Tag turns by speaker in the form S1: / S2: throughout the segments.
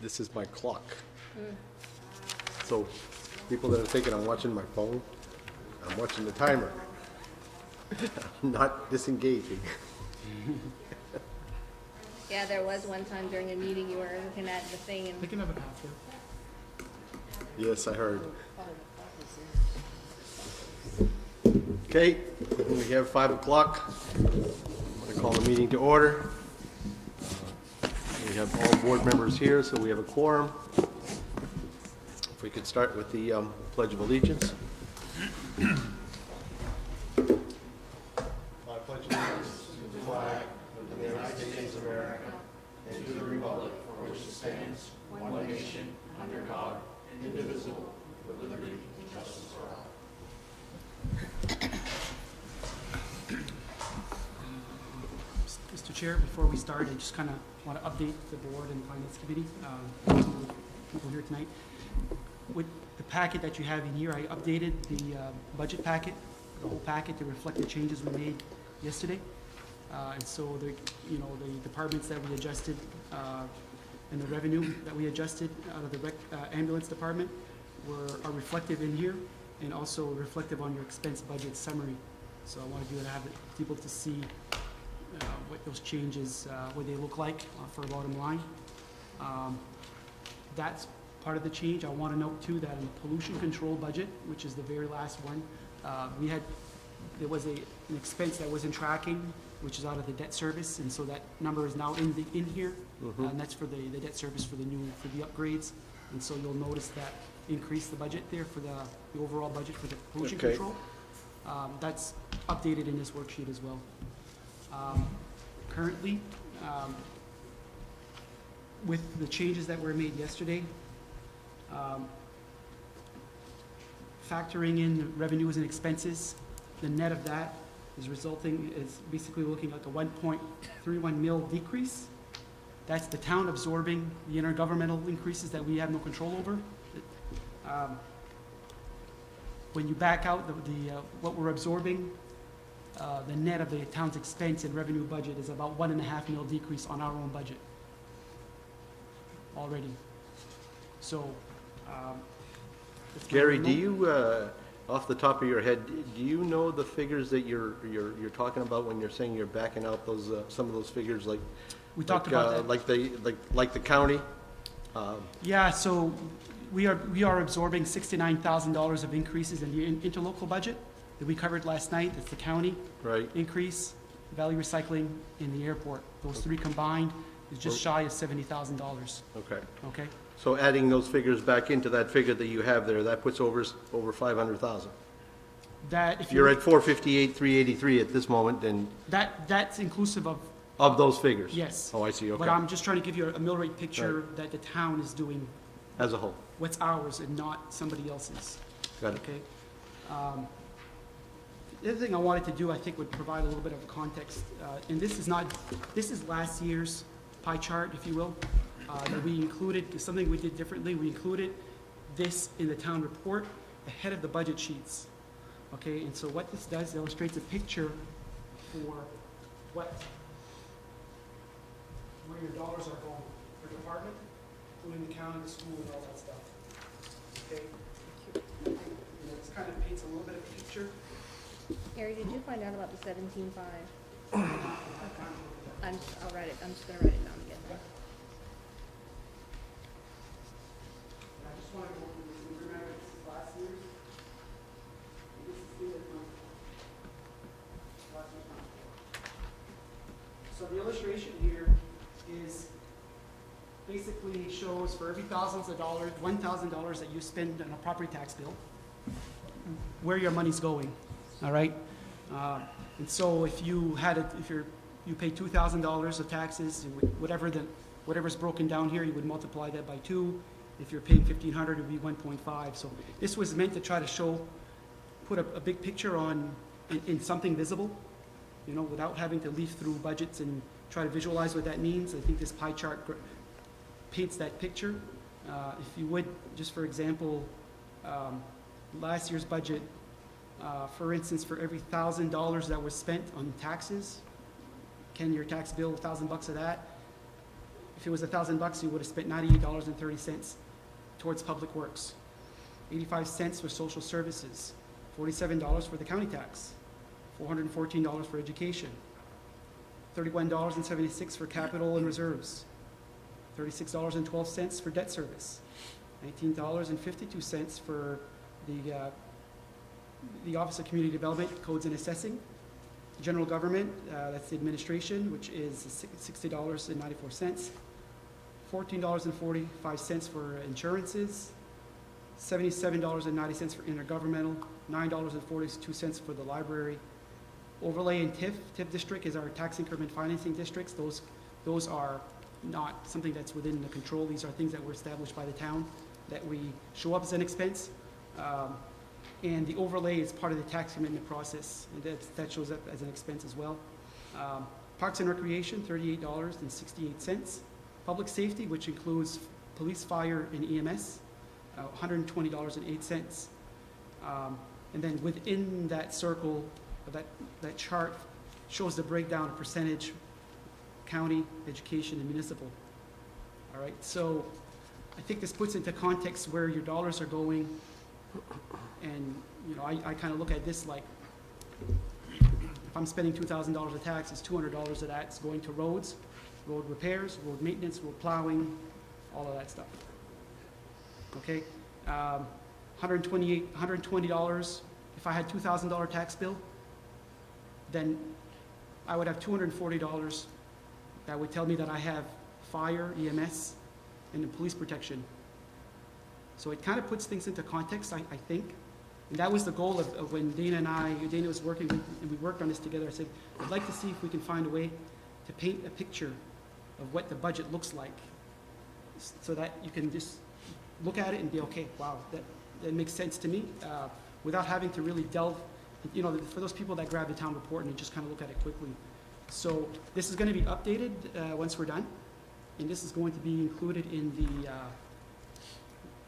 S1: this is my clock. So people that are thinking I'm watching my phone, I'm watching the timer. I'm not disengaging.
S2: Yeah, there was one time during a meeting you were looking at the thing and
S3: They can have a password.
S1: Yes, I heard. Okay, we have 5 o'clock. I'm going to call the meeting to order. We have all board members here, so we have a quorum. If we could start with the Pledge of Allegiance. I pledge allegiance to the flag of the United States of America and to the republic for which it stands, one nation, under God, indivisible, with liberty and justice for all.
S3: Mr. Chair, before we start, I just kind of want to update the board and finance committee, people here tonight. With the packet that you have in here, I updated the budget packet, the whole packet, to reflect the changes we made yesterday. And so the departments that we adjusted and the revenue that we adjusted out of the ambulance department are reflective in here, and also reflective on your expense budget summary. So I wanted you to have people to see what those changes, what they look like for a bottom line. That's part of the change. I want to note too that in the pollution control budget, which is the very last one, there was an expense that wasn't tracking, which is out of the debt service, and so that number is now in here, and that's for the debt service for the upgrades. And so you'll notice that increase the budget there for the overall budget for the pollution control. That's updated in this worksheet as well. Currently, with the changes that were made yesterday, factoring in the revenues and expenses, the net of that is basically looking at the 1.31 mil decrease. That's the town absorbing the intergovernmental increases that we have no control over. When you back out what we're absorbing, the net of the town's expense and revenue budget is about 1.5 mil decrease on our own budget already. So,
S1: Gary, do you, off the top of your head, do you know the figures that you're talking about when you're saying you're backing out those some of those figures, like
S3: we talked about that.
S1: like the county?
S3: Yeah, so we are absorbing $69,000 of increases in the interlocal budget that we covered last night. That's the county increase, Valley Recycling, in the airport. Those three combined is just shy of $70,000.
S1: Okay.
S3: Okay.
S1: So adding those figures back into that figure that you have there, that puts over 500,000.
S3: That if
S1: you're at 458,383 at this moment, then
S3: that's inclusive of
S1: those figures.
S3: Yes.
S1: Oh, I see. Okay.
S3: But I'm just trying to give you a mill rate picture that the town is doing
S1: as a whole.
S3: What's ours and not somebody else's.
S1: Got it.
S3: Okay. The other thing I wanted to do, I think, would provide a little bit of context, and this is last year's pie chart, if you will, that we included, something we did differently. We included this in the town report ahead of the budget sheets. Okay, and so what this does, illustrates a picture for where your dollars are going per department, including the county, the school, and all that stuff. Okay? And this kind of paints a little bit of a picture.
S2: Gary, did you find out about the 17.5? I'll write it. I'm just going to write it down again.
S3: I just want to go through this. Remember, this is last year's. This is the last year's month. So the illustration here is basically shows for every $1,000 that you spend on a property tax bill, where your money's going. All right, and so if you pay $2,000 of taxes, whatever's broken down here, you would multiply that by 2. If you're paying $1,500, it would be 1.5. So this was meant to try to put a big picture in something visible, without having to leaf through budgets and try to visualize what that means. I think this pie chart paints that picture. If you would, just for example, last year's budget. For instance, for every $1,000 that was spent on taxes, your tax bill, $1,000 of that, If it was $1,000, you would have spent $98.30 towards public works, 85 cents for social services, $47 for the county tax, $414 for education, $31.76 for capital and reserves, $36.12 for debt service, $19.52 for the Office of Community Development, Codes and Assessing, general government, that's the administration, which is $60.94, $14.45 for insurances, $77.90 for intergovernmental, $9.42 for the library. Overlay and TIF district is our tax increment financing districts. Those are not something that's within the control. These are things that were established by the town that we show up as an expense. And the overlay is part of the tax commitment process, and that shows up as an expense as well. Parks and Recreation, $38.68. Public Safety, which includes police, fire, and EMS, $120.08. And then within that circle, that chart shows the breakdown of percentage, county, education, and municipal. All right, so I think this puts into context where your dollars are going. And, you know, I kind of look at this like, if I'm spending $2,000 of taxes, $200 of that's going to roads, road repairs, road maintenance, road plowing, all of that stuff. Okay, $120, if I had $2,000 tax bill, then I would have $240 that would tell me that I have fire, EMS, and the police protection. So it kind of puts things into context, I think. And that was the goal of when Dana was working with, and we worked on this together. I said, I'd like to see if we can find a way to paint a picture of what the budget looks like, so that you can just look at it and be, okay, wow, that makes sense to me, without having to really delve, you know, for those people that grab the town report and just kind of look at it quickly. So this is going to be updated once we're done, and this is going to be included in the,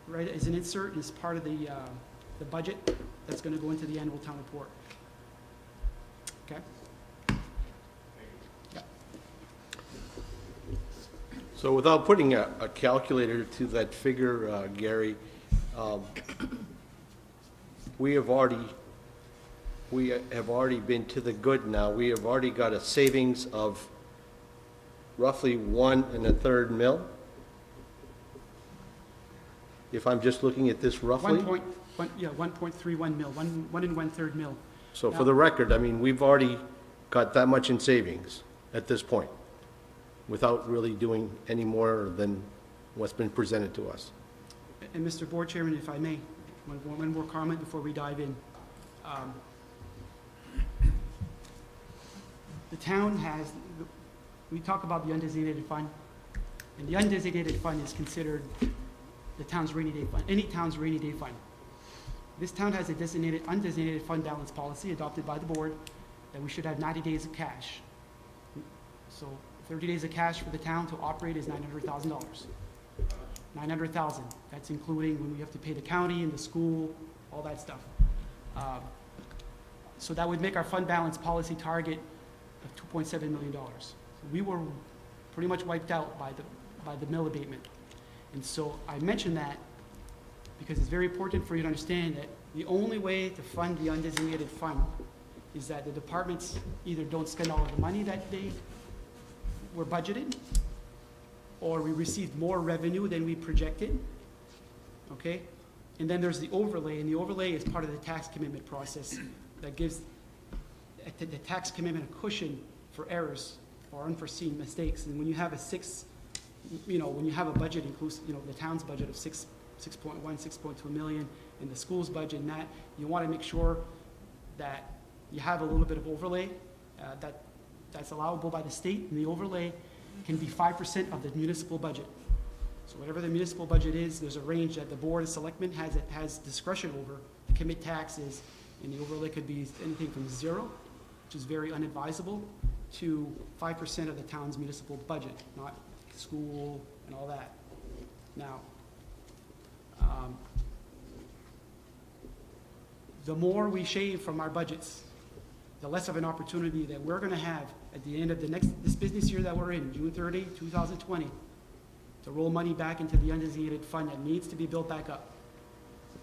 S3: right, as an insert, as part of the budget that's going to go into the annual town report. Okay? Yeah.
S1: So without putting a calculator to that figure, Gary, we have already been to the good now. We have already got a savings of roughly 1 1/3 mil. If I'm just looking at this roughly.
S3: 1.31 mil, 1 1/3 mil.
S1: So for the record, I mean, we've already got that much in savings at this point, without really doing any more than what's been presented to us.
S3: And Mr. Board Chairman, if I may, one more comment before we dive in. The town has, we talk about the undesignated fund, and the undesignated fund is considered the town's rainy day fund, any town's rainy day fund. This town has a undesignated fund balance policy adopted by the board that we should have 90 days of cash. So 30 days of cash for the town to operate is $900,000. 900,000. That's including when we have to pay the county and the school, all that stuff. So that would make our fund balance policy target of $2.7 million. So we were pretty much wiped out by the mill abatement. And so I mention that because it's very important for you to understand that the only way to fund the undesignated fund is that the departments either don't spend all of the money that they were budgeted, or we received more revenue than we projected, okay? And then there's the overlay, and the overlay is part of the tax commitment process that gives the tax commitment a cushion for errors or unforeseen mistakes. And when you have when you have a budget inclusive, the town's budget of 6.1, 6.2 million, and the school's budget, and that, you want to make sure that you have a little bit of overlay that's allowable by the state, and the overlay can be 5% of the municipal budget. So whatever the municipal budget is, there's a range that the Board of Selectmen has discretion over to commit taxes, and the overlay could be anything from 0, which is very unadvisable, to 5% of the town's municipal budget, not school and all that. Now, the more we shave from our budgets, the less of an opportunity that we're going to have at the end of this business year that we're in, June 30, 2020, to roll money back into the undesignated fund that needs to be built back up.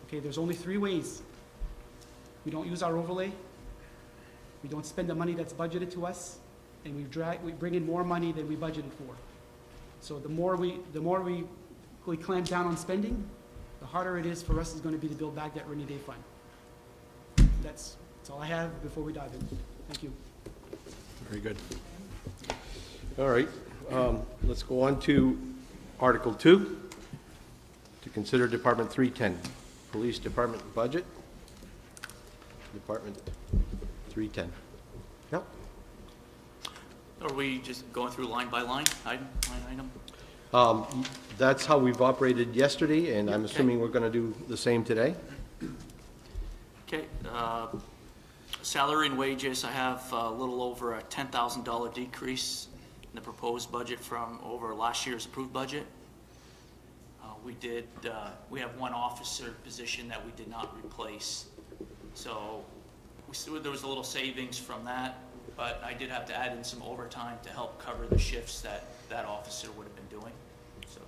S3: Okay, there's only 3 ways. We don't use our overlay, we don't spend the money that's budgeted to us, and we bring in more money than we budgeted for. So the more we clamp down on spending, the harder it is for us is going to be to build back that rainy day fund. That's all I have before we dive in. Thank you.
S4: Very good. All right, let's go on to Article 2, to consider Department 310, Police Department budget. Department 310. Yep.
S5: Are we just going through line by line, item?
S4: That's how we've operated yesterday, and I'm assuming we're going to do the same today.
S5: Okay, salary and wages, I have a little over a $10,000 decrease in the proposed budget from over last year's approved budget. We have one officer position that we did not replace. So there was a little savings from that, but I did have to add in some overtime to help cover the shifts that that officer would have been doing. So,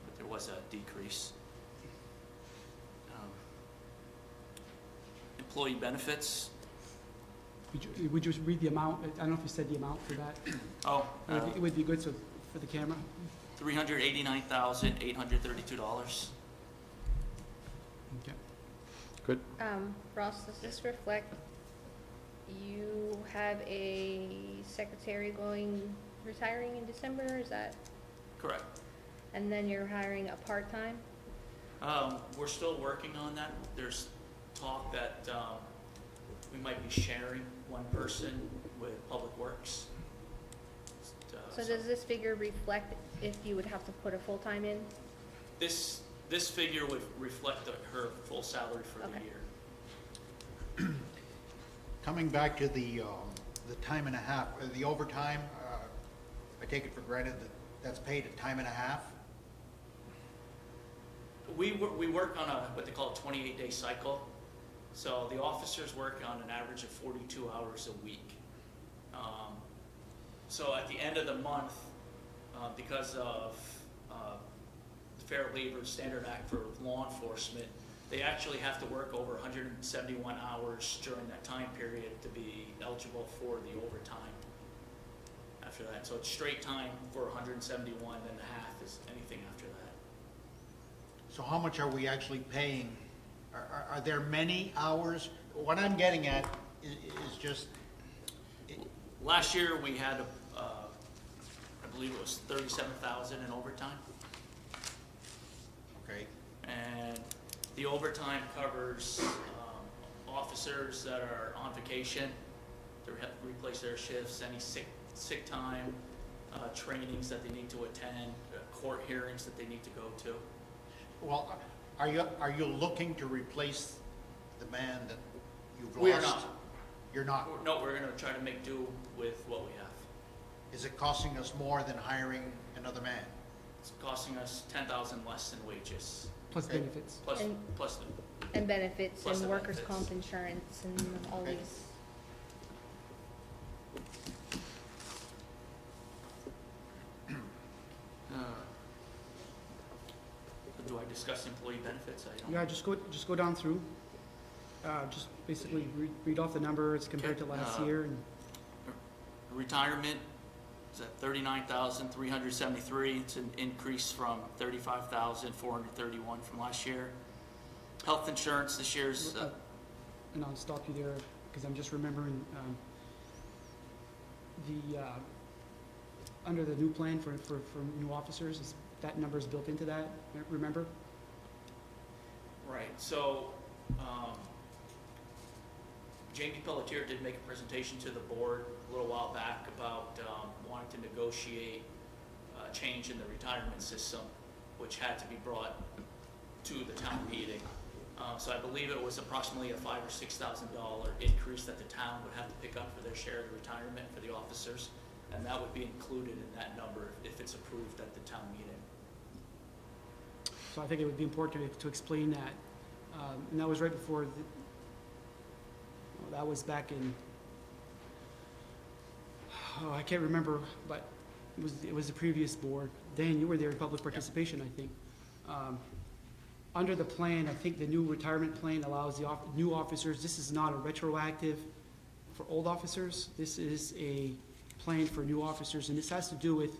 S5: but there was a decrease. Employee benefits.
S3: Would you read the amount? I don't know if you said the amount for that.
S5: Oh,
S3: It would be good so for the camera.
S5: $389,832.
S3: Okay.
S4: Good.
S2: Ross, does this reflect you have a secretary retiring in December, is that?
S5: Correct.
S2: And then you're hiring a part-time?
S5: We're still working on that. There's talk that we might be sharing one person with Public Works.
S2: So does this figure reflect if you would have to put a full-time in?
S5: This figure would reflect her full salary for the
S2: Okay.
S5: year.
S1: Coming back to the time and a half, the overtime, I take it for granted that that's paid at time and a half?
S5: We work on what they call a 28-day cycle. So the officers work on an average of 42 hours a week. So at the end of the month, because of the Fair Labor Standard Act for law enforcement, they actually have to work over 171 hours during that time period to be eligible for the overtime after that. So it's straight time for 171 and a half is anything after that.
S1: So how much are we actually paying? Are there many hours? What I'm getting at is just...
S5: Last year we had, I believe it was 37,000 in overtime.
S1: Okay.
S5: And the overtime covers officers that are on vacation to replace their shifts, any sick time, trainings that they need to attend, court hearings that they need to go to.
S1: Well, are you looking to replace the man that you've lost?
S5: We are not.
S1: You're not?
S5: No, we're going to try to make do with what we have.
S1: Is it costing us more than hiring another man?
S5: It's costing us $10,000 less in wages,
S3: Plus
S1: Okay.
S3: benefits.
S5: plus
S2: And-
S5: plus the
S2: And benefits
S5: Plus
S2: and
S5: the
S2: workers'
S5: benefits.
S2: comp insurance and all
S1: Okay.
S2: these.
S5: Do I discuss employee benefits? I don't.
S3: Yeah, just go down through. Just basically read off the numbers compared to
S5: Okay,
S3: last year. And
S5: Retirement is at $39,373. It's an increase from $35,431 from last year. Health insurance this year's
S3: and I'll stop you there because I'm just remembering under the new plan for new officers, that number is built into that, remember?
S5: right. So Jamie Pelletier did make a presentation to the board a little while back about wanting to negotiate a change in the retirement system, which had to be brought to the town meeting. So I believe it was approximately a $5,000 or $6,000 increase that the town would have to pick up for their share of the retirement for the officers, and that would be included in that number if it's approved at the town meeting.
S3: So I think it would be important to explain that. And that was right before, that was back in, I can't remember, but It was the previous board. Dan, you were there in public participation, I think. Under the plan, I think the new retirement plan allows the new officers, this is not a retroactive for old officers. This is a plan for new officers, and this has to do with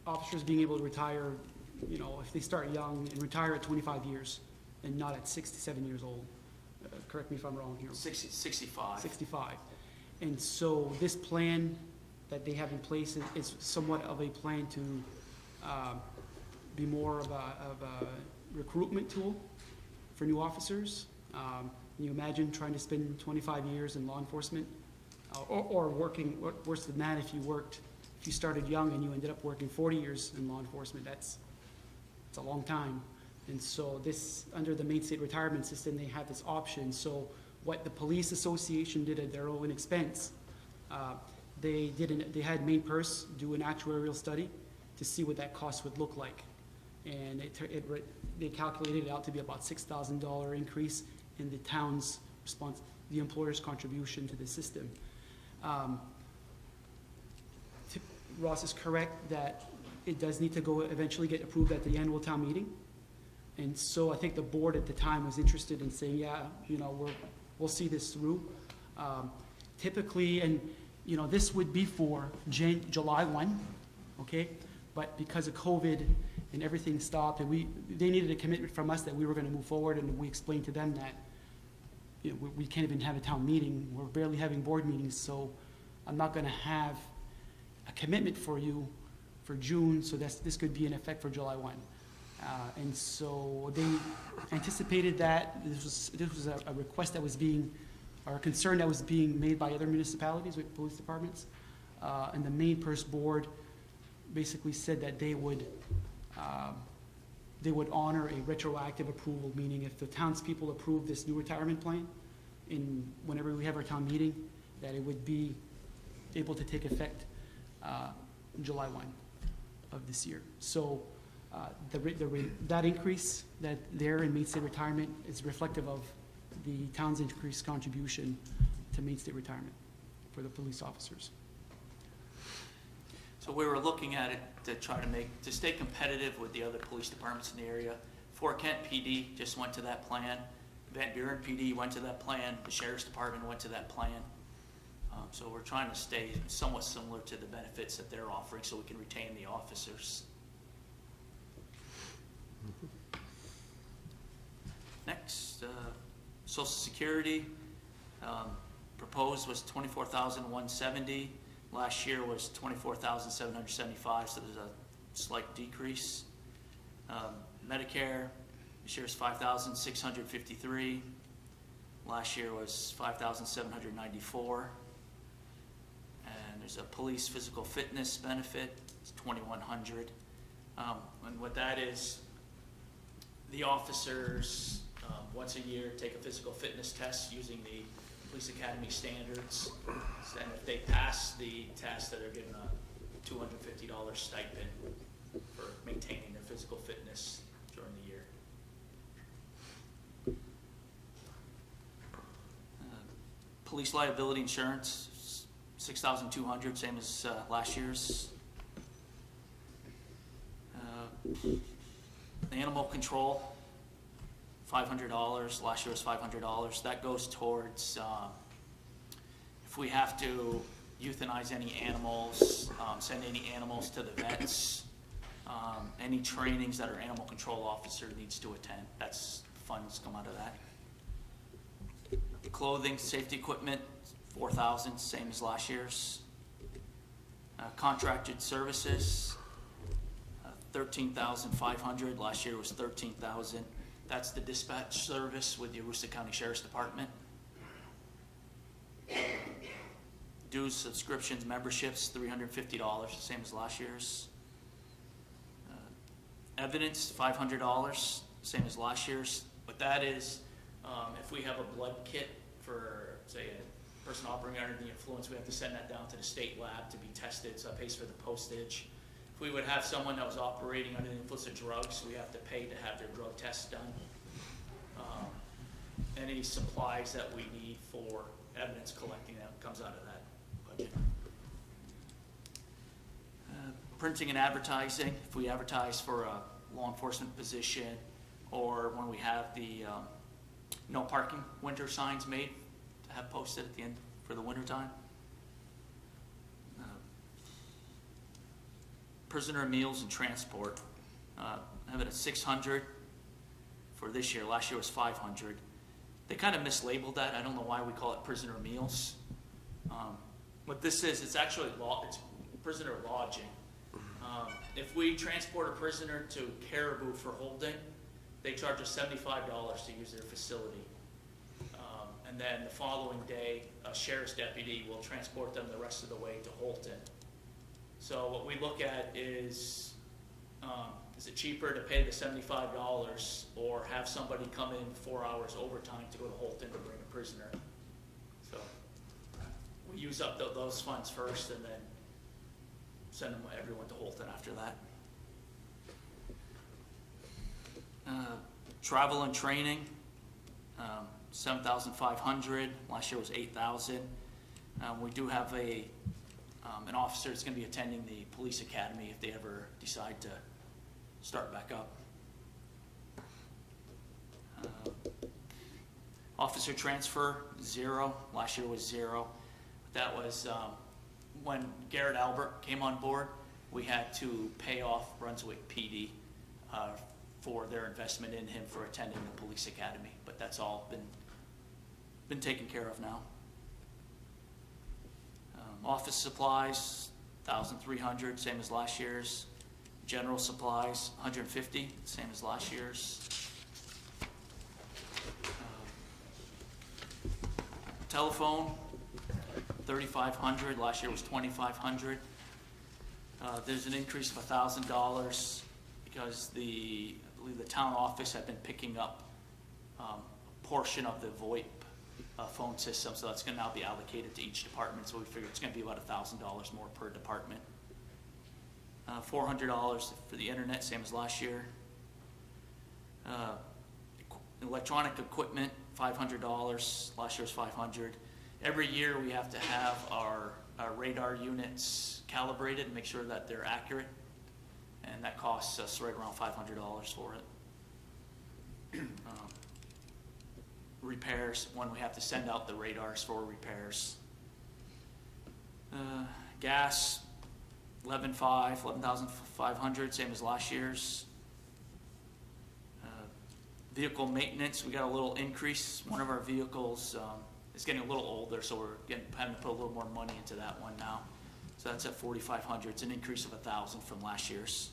S3: officers being able to retire, you know, if they start young and retire at 25 years and not at 67 years old. Correct me if I'm wrong here.
S5: 65.
S3: 65. And so this plan that they have in place is somewhat of a plan to be more of a recruitment tool for new officers. Can you imagine trying to spend 25 years in law enforcement or working, worse than that, if you started young and you ended up working 40 years in law enforcement, it's a long time. And so this, under the Maine State Retirement System, they have this option. So what the Police Association did at their own expense, they had Maine Purse do an actuarial study to see what that cost would look like. And they calculated it out to be about $6,000 increase in the town's response, the employer's contribution to the system. Ross is correct that it does need to eventually get approved at the annual town meeting. And so I think the board at the time was interested in saying, yeah, you know, we'll see this through. Typically, and you know, this would be for July 1, okay? But because of COVID and everything stopped, and they needed a commitment from us that we were going to move forward, and we explained to them that, you know, we can't even have a town meeting. We're barely having board meetings, so I'm not going to have a commitment for you for June, so this could be in effect for July 1. And so they anticipated that this was a request that was or a concern that was being made by other municipalities with police departments. And the Maine Purse Board basically said that they would honor a retroactive approval, meaning if the townspeople approve this new retirement plan whenever we have our town meeting, that it would be able to take effect July 1 of this year. So that increase that there in Maine State Retirement is reflective of the town's increased contribution to Maine State Retirement for the police officers.
S5: So we were looking at it to try to stay competitive with the other police departments in the area. Fort Kent PD just went to that plan. Van Buren PD went to that plan. The Sheriff's Department went to that plan. So we're trying to stay somewhat similar to the benefits that they're offering so we can retain the officers. Next, Social Security proposed was $24,170. Last year was $24,775, so there's a slight decrease. Medicare, this year is $5,653. Last year was $5,794. And there's a police physical fitness benefit, it's $2,100. And what that is, the officers once a year take a physical fitness test using the Police Academy standards, and if they pass the test, they're given a $250 stipend for maintaining their physical fitness during the year. Police liability insurance, $6,200, same as last year's. Animal control, $500. Last year was $500. That goes towards if we have to euthanize any animals, send any animals to the vets, any trainings that our animal control officer needs to attend. That's funds come out of that. Clothing, safety equipment, $4,000, same as last year's. Contracted services, $13,500. Last year was $13,000. That's the dispatch service with the Aroostook County Sheriff's Department. Dues, subscriptions, memberships, $350, same as last year's. Evidence, $500, same as last year's. What that is, if we have a blood kit for, say, a person operating under the influence, we have to send that down to the state lab to be tested, so it pays for the postage. If we would have someone that was operating under the influence of drugs, we have to pay to have their drug tests done. Any supplies that we need for evidence collecting, that comes out of that budget. printing and advertising, if we advertise for a law enforcement position, or when we have the no parking winter signs made to have posted at the end for the winter time. Prisoner meals and transport, I have it at 600 for this year. Last year was 500. They kind of mislabeled that. I don't know why we call it prisoner meals. What this is, it's actually it's prisoner lodging. If we transport a prisoner to Caribou for holding, they charge us $75 to use their facility. And then the following day, a sheriff's deputy will transport them the rest of the way to Holton. So what we look at is it cheaper to pay the $75 or have somebody come in 4 hours overtime to go to Holton to bring a prisoner? So we use up those funds first and then send everyone to Holton after that. Travel and training, 7,500. Last year was 8,000. We do have an officer that's going to be attending the police academy if they ever decide to start back up. Officer transfer, 0. Last year was 0. That was when Garrett Albert came on board, we had to pay off Brunswick PD for their investment in him for attending the police academy, but that's all been taken care of now. Office supplies, 1,300, same as last year's. General supplies, 150, same as last year's. Telephone, 3,500. Last year was 2,500. There's an increase of $1,000 because I believe the town office had been picking up a portion of the VoIP phone system, so that's going to now be allocated to each department. So we figure it's going to be about $1,000 more per department. $400 for the internet, same as last year. Electronic equipment, $500. Last year was $500. Every year we have to have our radar units calibrated and make sure that they're accurate, and that costs us right around $500 for it. Repairs, when we have to send out the radars for repairs. Gas, 11,500, same as last year's. Vehicle maintenance, we got a little increase. One of our vehicles is getting a little older, so we're having to put a little more money into that one now. So that's at 4,500. It's an increase of 1,000 from last year's.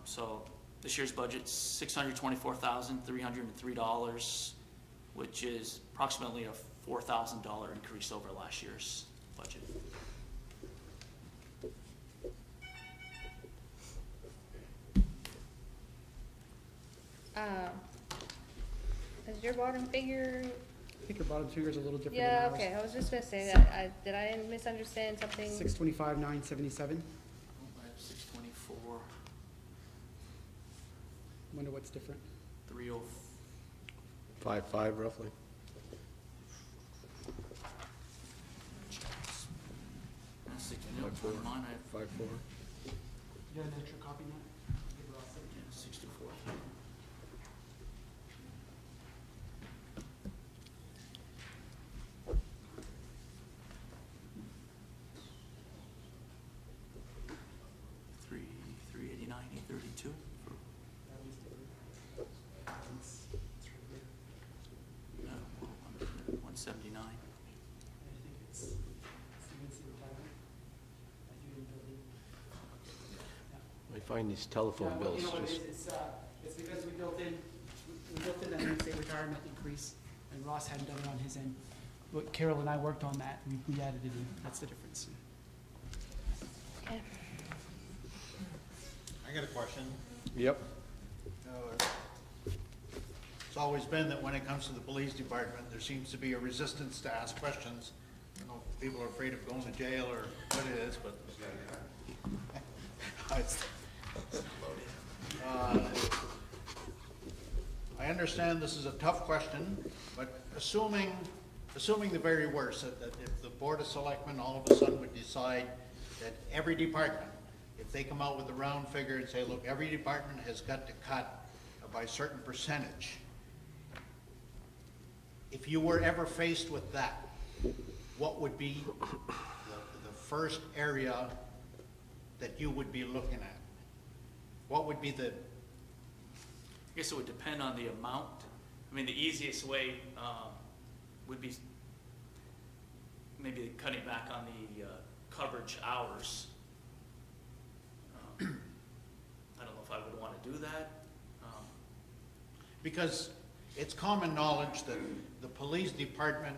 S5: So this year's budget's $624,303, which is approximately a $4,000 increase over last year's budget.
S2: Is your bottom figure?
S3: I think your bottom figure is a little different than
S2: Yeah,
S3: ours.
S2: okay, I was just gonna say that. Did I misunderstand something?
S3: 625,977.
S5: I have 624,
S3: Wonder what's different.
S5: 304.
S4: 5.5 roughly.
S5: Mine, I have
S4: 5.4.
S3: You got an extra copy, Matt?
S5: 624. $389, $832. No, 179.
S4: I find these telephone
S3: Yeah, well,
S4: bills
S3: you know what it
S4: just,
S3: is? It's because we built in that state retirement increase, and Ross hadn't done it on his end. But Carol and I worked on that, we added it in, that's the difference.
S2: Okay.
S1: I got a question.
S4: yep.
S1: It's always been that when it comes to the police department, there seems to be a resistance to ask questions. I don't know if people are afraid of going to jail or what it is, but I understand this is a tough question, but assuming the very worst, that if the Board of Selectmen all of a sudden would decide that every department if they come out with a round figure and say, look, every department has got to cut by a certain percentage, if you were ever faced with that, what would be the first area that you would be looking at? What would be the,
S5: I guess it would depend on the amount. I mean, the easiest way would be maybe cutting back on the coverage hours. I don't know if I would want to do that.
S1: because it's common knowledge that the police department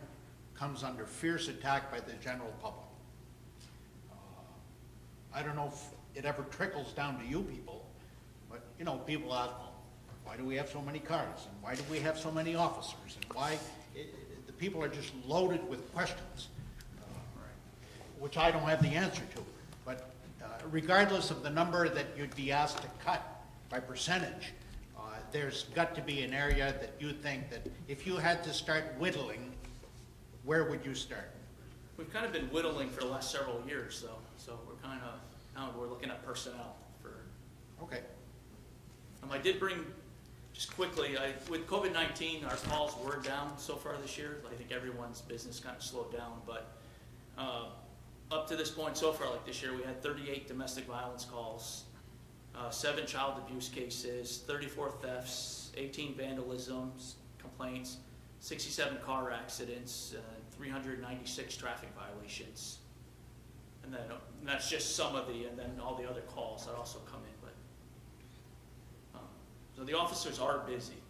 S1: comes under fierce attack by the general public. I don't know if it ever trickles down to you people, but, you know, people ask, well, why do we have so many cars? And why do we have so many officers? And why, the people are just loaded with questions, which I don't have the answer to. But regardless of the number that you'd be asked to cut by percentage, there's got to be an area that you think that if you had to start whittling, where would you start?
S5: We've kind of been whittling for the last several years, though, so we're kind of, now we're looking at personnel for.
S1: Okay.
S5: I did bring, just quickly, with COVID-19, our calls were down so far this year. I think everyone's business kind of slowed down, but up to this point so far, like this year, we had 38 domestic violence calls, 7 child abuse cases, 34 thefts, 18 vandalisms, complaints, 67 car accidents, 396 traffic violations. And then and that's just some of the, and then all the other calls that also come in. But so the officers are busy.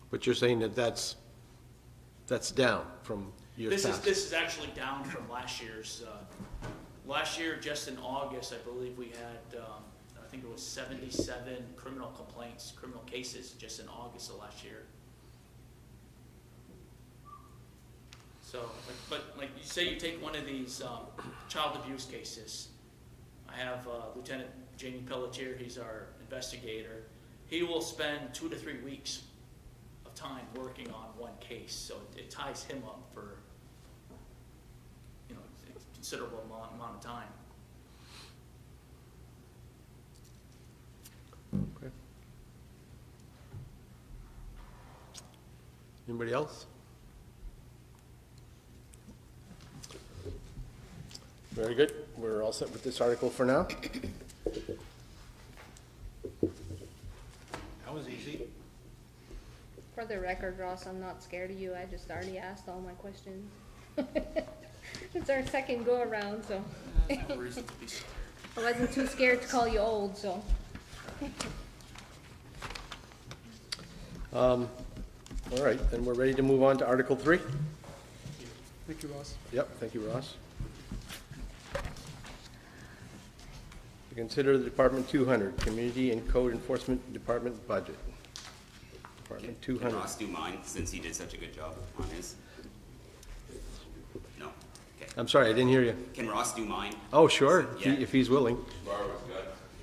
S4: But you're saying that that's down from years past?
S5: This is actually down from last year's. Last year, just in August, I believe we had, I think it was 77 criminal complaints, criminal cases, just in August of last year. So, but like you say, you take one of these child abuse cases. I have Lieutenant Jamie Pelletier, he's our investigator. He will spend 2 to 3 weeks of time working on one case, so it ties him up for, you know, a considerable amount of time.
S4: Okay. Anybody else? Very good. We're all set with this article for now.
S1: That was easy.
S2: For the record, Ross, I'm not scared of you. I just already asked all my questions. It's our second go around, so
S5: No reason to be scared.
S2: I wasn't too scared to call you old, so.
S4: All right, then we're ready to move on to Article 3.
S3: Thank you, Ross.
S4: Yep, thank you, Ross. To consider the Department 200, Community and Code Enforcement Department budget. Department
S6: Can
S4: 200.
S6: Ross do mine, since he did such a good job on his? No? Okay.
S4: I'm sorry, I didn't hear you.
S6: Can Ross do mine?
S4: Oh, sure,
S6: Yeah.
S4: if he's willing.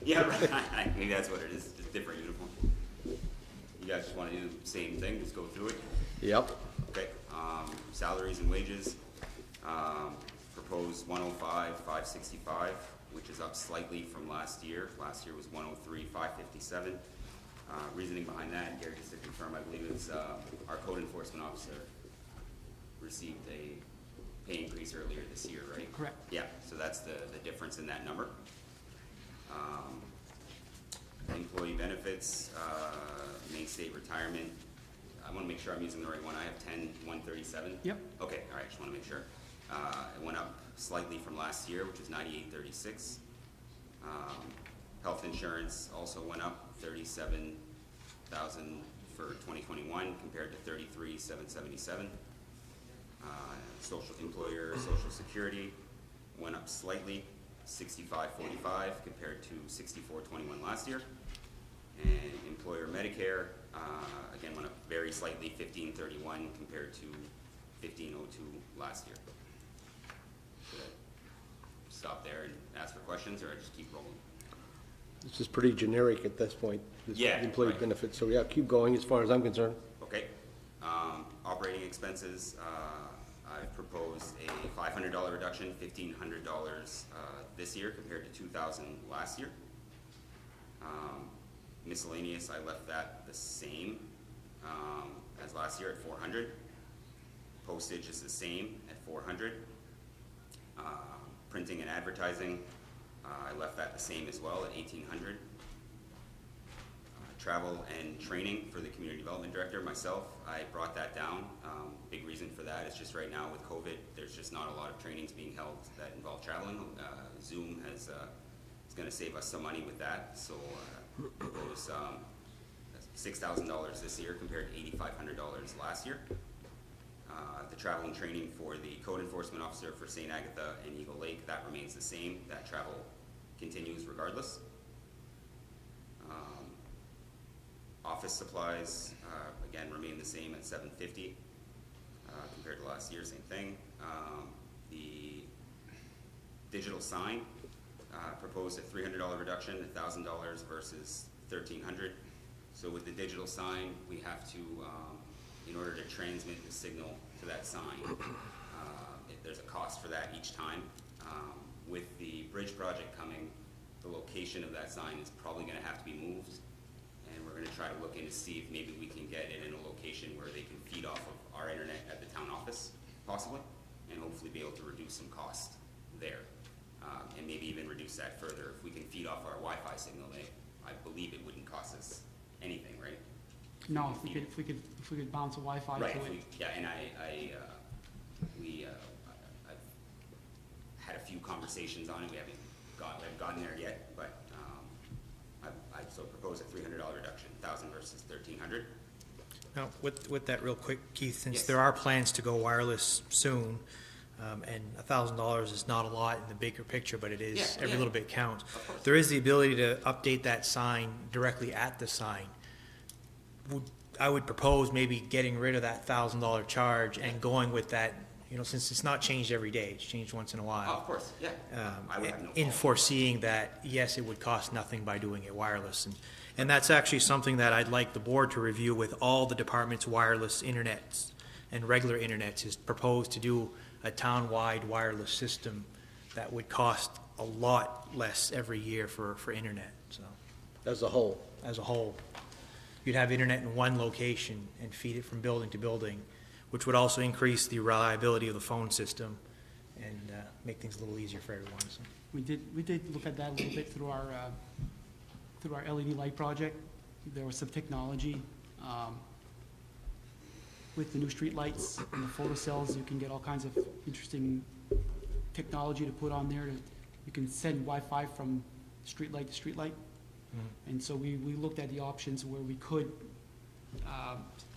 S6: Yeah, right. Maybe that's what it is, just different uniform. You guys just want to do the same thing, just go through it?
S4: Yep.
S6: Okay, salaries and wages, proposed 105,565, which is up slightly from last year. Last year was 103,557. Reasoning behind that, Gary, just to confirm, I believe it's, our code enforcement officer received a pay increase earlier this year, right?
S3: Correct.
S6: Yeah, so that's the difference in that number. Employee benefits, main state retirement, I wanna make sure I'm using the right one, I have 10,137?
S3: Yep.
S6: Okay, all right, just wanna make sure. It went up slightly from last year, which is 9836. Health insurance also went up 37,000 for 2021 compared to 33,777. Social security went up slightly, 6545 compared to 6421 last year. And employer Medicare, again, went up very slightly, 1531 compared to 1502 last year. Should I stop there and ask for questions, or I just keep rolling?
S4: This is pretty generic at this point, this
S6: Yeah,
S4: employee
S6: right.
S4: benefits, so yeah, keep going as far as I'm concerned.
S6: Okay. Operating expenses, I I've proposed a $500 reduction, $1,500 this year compared to $2,000 last year. Miscellaneous, I left that the same as last year at $400. Postage is the same at $400. Printing and advertising, I left that the same as well at $1,800. Travel and training for the community development director, myself, I brought that down. Big reason for that is just right now with COVID, there's just not a lot of trainings being held that involve traveling. Zoom is going to save us some money with that, so it was $6,000 this year compared to $8,500 last year. The travel and training for the code enforcement officer for St. Agatha and Eagle Lake, that remains the same. That travel continues regardless. Office supplies, again, remain the same at $750 compared to last year, same thing. The digital sign proposed a $300 reduction, $1,000 versus $1,300. So with the digital sign, we have to, in order to transmit the signal to that sign, there's a cost for that each time. With the bridge project coming, the location of that sign is probably going to have to be moved. And we're going to try to look in to see if maybe we can get it in a location where they can feed off of our internet at the town office, possibly, and hopefully be able to reduce some cost there. And maybe even reduce that further. If we can feed off our Wi-Fi signal, I believe it wouldn't cost us anything, right?
S3: No, if we could bounce a Wi-Fi
S6: Right,
S3: to it.
S6: yeah, and I've had a few conversations on it. We haven't gotten there yet, but I so propose a $300 reduction, 1,000 versus 1,300.
S7: Now, with that real quick, Keith, since
S6: Yes.
S7: there are plans to go wireless soon, and $1,000 is not a lot in the bigger picture, but it is,
S6: Yeah,
S7: every
S6: yeah.
S7: little bit counts.
S6: Of course.
S7: There is the ability to update that sign directly at the sign. I would propose maybe getting rid of that $1,000 charge and going with that, since it's not changed every day, it's changed once in a
S6: Oh,
S7: while.
S6: of course, yeah. I would have no
S7: In
S6: problem.
S7: foreseeing that, yes, it would cost nothing by doing it wireless. And that's actually something that I'd like the board to review with all the department's wireless internets and regular internets, is proposed to do a town-wide wireless system that would cost a lot less every year for internet, so,
S4: As a whole.
S7: as a whole. You'd have internet in one location and feed it from building to building, which would also increase the reliability of the phone system and make things a little easier for everyone, so.
S3: We did look at that a little bit through our LED light project. There was some technology, with the new street lights and the photo cells. You can get all kinds of interesting technology to put on there. You can send Wi-Fi from street light to street light. And so we looked at the options where we could,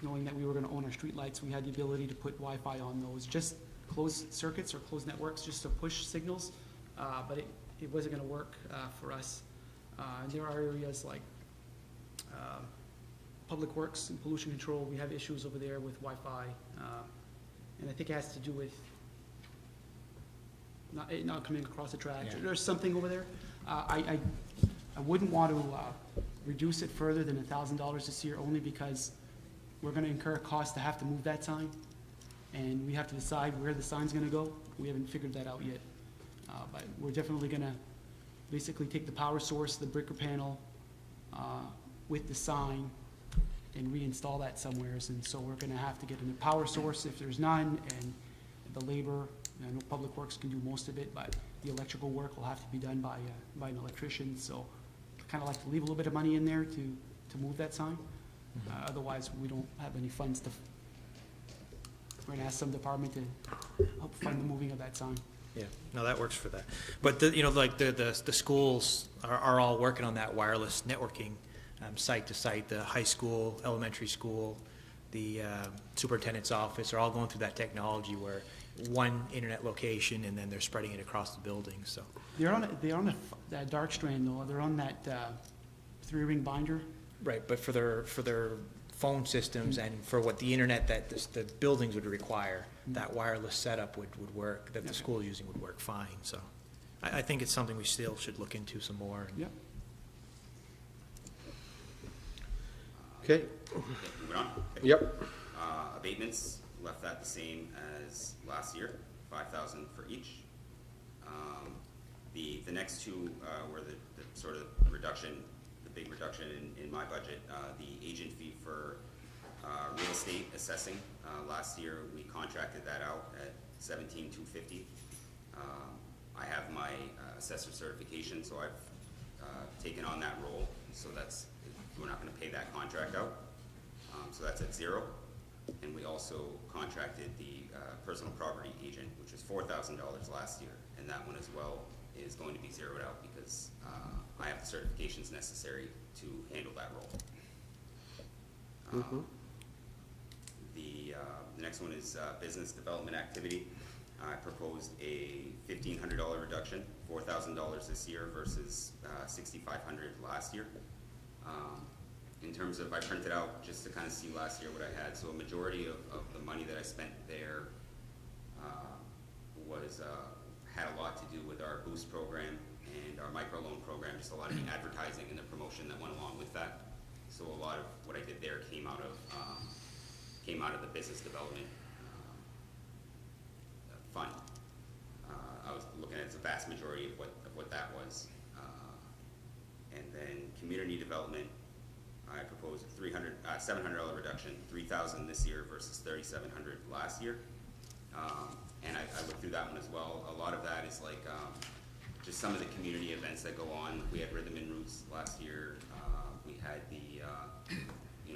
S3: knowing that we were gonna own our street lights, we had the ability to put Wi-Fi on those, just closed circuits or closed networks, just to push signals, but it wasn't gonna work for us. And there are areas like Public Works and pollution control. We have issues over there with Wi-Fi, and I think it has to do with it not coming across the track.
S7: Yeah.
S3: There's something over there. I wouldn't want to reduce it further than $1,000 this year, only because we're gonna incur a cost to have to move that sign, and we have to decide where the sign's gonna go. We haven't figured that out yet. But we're definitely gonna basically take the power source, the breaker panel, with the sign, and reinstall that somewheres. And so we're gonna have to get a new power source if there's none, and the labor, I know Public Works can do most of it, but the electrical work will have to be done by an electrician. So kind of like to leave a little bit of money in there to move that sign. Otherwise, we don't have any funds we're gonna ask some department to help fund the moving of that sign.
S7: Yeah, no, that works for that. But the schools are all working on that wireless networking, site to site. The high school, elementary school, the superintendent's office are all going through that technology where one internet location, and then they're spreading it across the building, so.
S3: They're on that dark strand though. They're on that 3-ring binder.
S7: Right, but for their phone systems and for what the internet that the buildings would require, that wireless setup would work, that the
S3: Okay.
S7: school using would work fine, so. I think it's something we still should look into some more.
S3: Yep.
S4: Okay,
S6: Okay, moving on. Okay.
S4: yep,
S6: Abatements, left that the same as last year, 5,000 for each. The next two were the sort of reduction, the big reduction in my budget. The agent fee for real estate assessing. Last year, we contracted that out at $17,250. I have my assessor certification, so I've taken on that role. So we're not going to pay that contract out. So that's at zero. And we also contracted the personal property agent, which was $4,000 last year, and that one as well is going to be zeroed out because I have the certifications necessary to handle that role. The next one is business development activity. I proposed a $1,500 reduction, $4,000 this year versus $6,500 last year. In terms of, I printed out just to kind of see last year what I had. So a majority of the money that I spent there had a lot to do with our boost program and our microloan program, just a lot of the advertising and the promotion that went along with that. So a lot of what I did there came out of the business development fund. I was looking at the vast majority of what that was. And then community development, I proposed a $700 reduction, $3,000 this year versus $3,700 last year. And I looked through that one as well. A lot of that is like just some of the community events that go on. We had Rhythm and Roots last year. We had the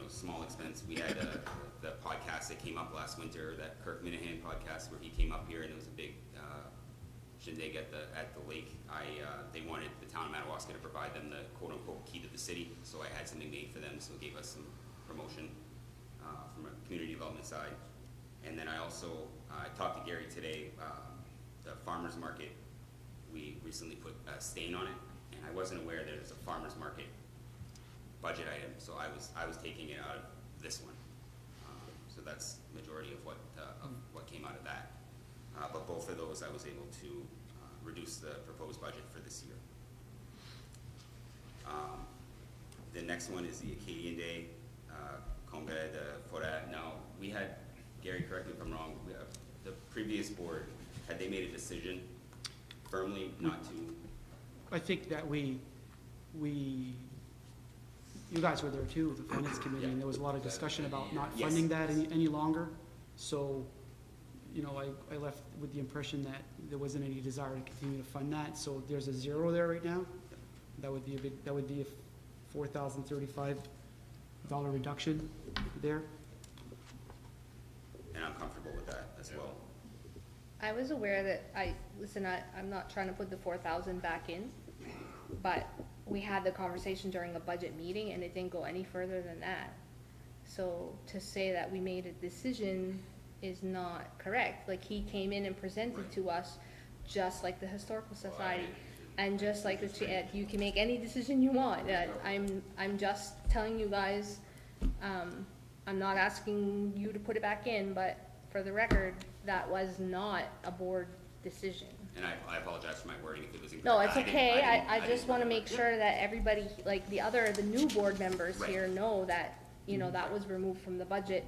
S6: small expense. We had the podcast that came up last winter, that Kirk Minahan podcast, where he came up here and it was a big shindig at the lake. They wanted the town of Madawaska to provide them the quote-unquote key to the city, so I had something made for them, so it gave us some promotion from a community development side. And then I also talked to Gary today. The farmers market, we recently put a stain on it, and I wasn't aware that it was a farmers market budget item, so I was taking it out of this one. So that's the majority of what came out of that. But both of those I was able to reduce the proposed budget for this year. The next one is the Acadian Day, Congrès de Forêt. Now, we had, Gary, correct me if I'm wrong, the previous board, had they made a decision firmly not to?
S3: I think that you guys were there too, the finance committee, and there was a lot of discussion about not funding that any longer. So, I left with the impression that there wasn't any desire to continue to fund that. So there's a zero there right now. That would be a $4,035 reduction there.
S6: And I'm comfortable with that as well.
S2: I was aware that, I'm not trying to put the 4,000 back in, but we had the conversation during a budget meeting and it didn't go any further than that. So to say that we made a decision is not correct. Like, he came in and presented to us just like the Historical Society and just like you can make any decision you want. I'm just telling you guys, I'm not asking you to put it back in, but for the record, that was not a board decision.
S6: And I apologize for my wording if it was incorrect.
S2: No, it's okay. I just want to make sure that everybody, like the new board members
S6: Right.
S2: here know that, that was removed from the budget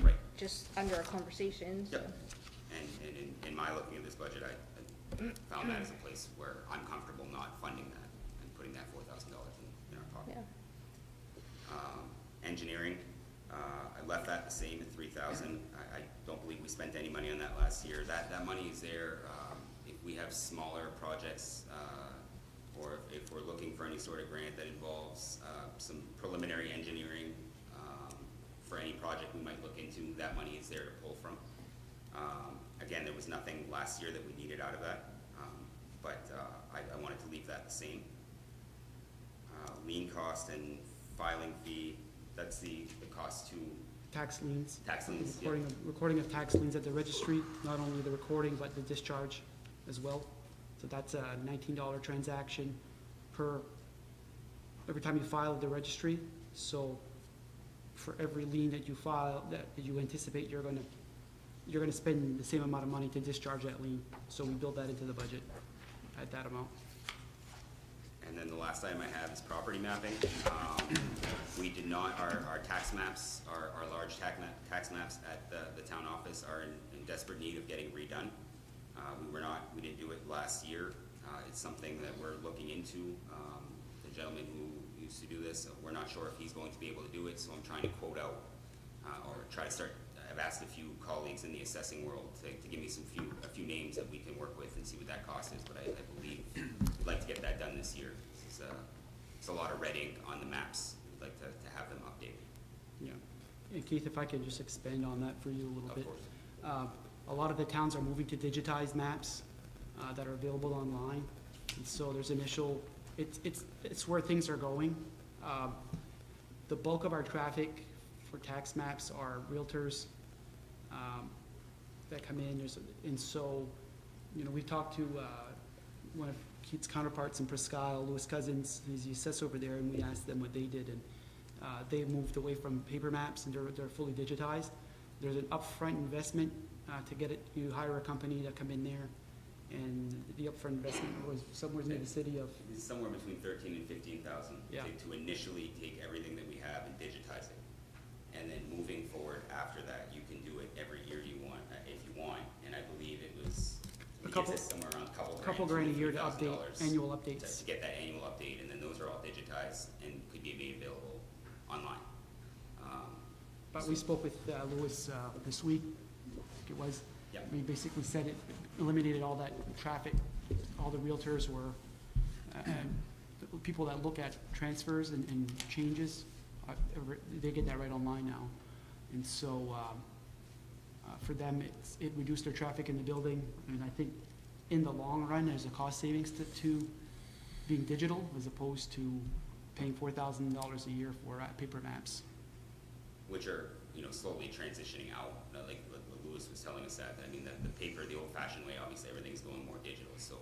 S6: Right.
S2: just under a conversation, so.
S6: Yep. And in my looking at this budget, I found that as a place where I'm comfortable not funding that and putting that $4,000 in our pocket.
S2: Yeah.
S6: Engineering, I left that the same at $3,000. I don't believe we spent any money on that last year. That money is there if we have smaller projects or if we're looking for any sort of grant that involves some preliminary engineering for any project we might look into. That money is there to pull from. Again, there was nothing last year that we needed out of that, but I wanted to leave that the same. Lien cost and filing fee, that's the cost to
S3: Tax liens.
S6: tax liens.
S3: Recording of tax liens at the registry, not only the recording, but the discharge as well. So that's a $19 transaction every time you file at the registry. So for every lien that you file, that you anticipate you're gonna spend the same amount of money to discharge that lien. So we build that into the budget at that amount.
S6: And then the last item I have is property mapping. We did not, our tax maps, our large tax maps at the town office are in desperate need of getting redone. We didn't do it last year. It's something that we're looking into. The gentleman who used to do this, we're not sure if he's going to be able to do it, so I'm trying to quote out, or try to start. I've asked a few colleagues in the assessing world to give me a few names that we can work with and see what that cost is, but I believe we'd like to get that done this year. It's a lot of red ink on the maps. We'd like to have them updated.
S3: Yeah. And Keith, if I could just expand on that for you a little
S6: Of
S3: bit.
S6: course.
S3: A lot of the towns are moving to digitized maps that are available online. And so there's it's where things are going. The bulk of our traffic for tax maps are realtors that come in. And so, you know, we talked to one of Keith's counterparts in Presque, Louis Cousins, he's the assessor over there, and we asked them what they did, and they moved away from paper maps, and they're fully digitized. There's an upfront investment to get it. You hire a company to come in there, and the upfront investment was somewhere in the city of.
S6: It's somewhere between 13 and 15,000
S3: Yeah.
S6: to initially take everything that we have and digitize it. And then moving forward after that, you can do it every year you want, if you want. And I believe it was, somewhere around a couple
S3: grand a year to
S6: $2,000 to
S3: update annual updates.
S6: To get that annual update, and then those are all digitized and could be made available online.
S3: But we spoke with Louis this week, I think it was.
S6: Yeah.
S3: We basically said it eliminated all that traffic. All the realtors were, the people that look at transfers and changes, they get that right online now. And so for them, it reduced their traffic in the building. And I think in the long run, there's a cost savings to being digital as opposed to paying $4,000 a year for paper maps.
S6: Which are, you know, slowly transitioning out. Like Louis was telling us that. I mean, the paper, the old-fashioned way, obviously everything's going more digital. So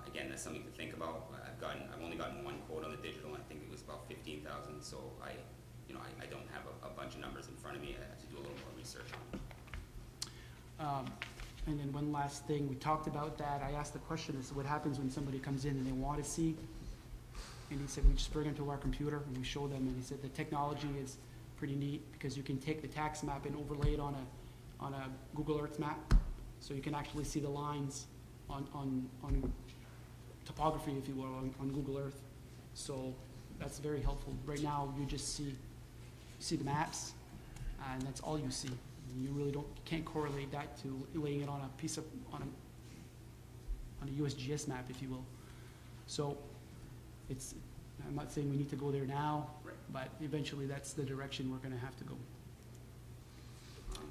S6: again, that's something to think about. I've only gotten one quote on the digital, and I think it was about 15,000. So I don't have a bunch of numbers in front of me. I have to do a little more research on it.
S3: And then one last thing, we talked about that. I asked the question, is what happens when somebody comes in and they want to see? And he said, we just bring them to our computer and we show them. And he said, the technology is pretty neat because you can take the tax map and overlay it on a Google Earth map. So you can actually see the lines on topography, if you will, on Google Earth. So that's very helpful. Right now, you just see the maps, and that's all you see. You really can't correlate that to laying it on a USGS map, if you will. So I'm not saying we need to go there now,
S6: Right.
S3: but eventually that's the direction we're going to have to go.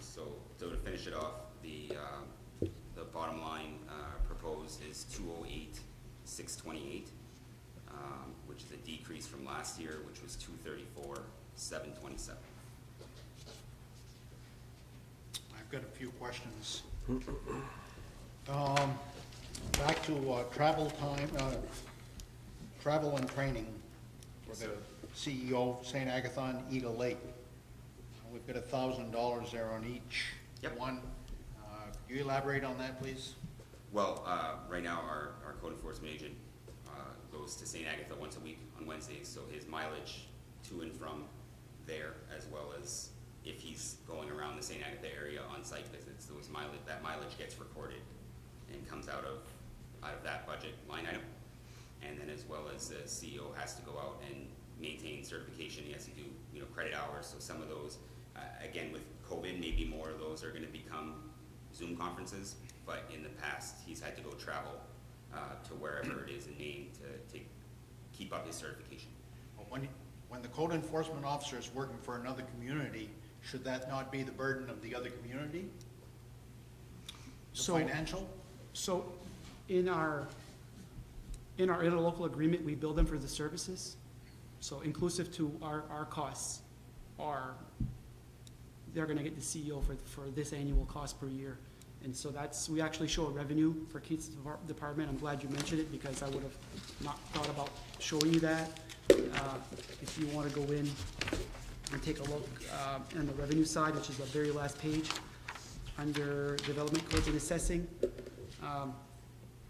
S6: So to finish it off, the bottom line proposed is 208,628, which is a decrease from last year, which was 234,727.
S1: I've got a few questions. Back to travel time, travel and training for the CEO of St. Agatha and Eagle Lake. We've got $1,000 there on each
S6: Yep.
S1: one. Could you elaborate on that, please?
S6: Well, right now our code enforcement agent goes to St. Agatha once a week on Wednesdays, so his mileage to and from there, as well as if he's going around the St. Agatha area on site visits, that mileage gets recorded and comes out of that budget line item. And then as well as the CEO has to go out and maintain certification, he has to do, you know, credit hours. So some of those, again, with COVID, maybe more of those are going to become Zoom conferences. But in the past, he's had to go travel to wherever it is in Maine to keep up his certification.
S1: When the code enforcement officer is working for another community, should that not be the burden of the other community? The financial?
S3: So in our interlocal agreement, we bill them for the services. So inclusive to our costs they're gonna get the CEO for this annual cost per year. And so we actually show a revenue for Keith's department. I'm glad you mentioned it because I would have not thought about showing you that. If you wanna go in and take a look on the revenue side, which is the very last page, under development codes and assessing,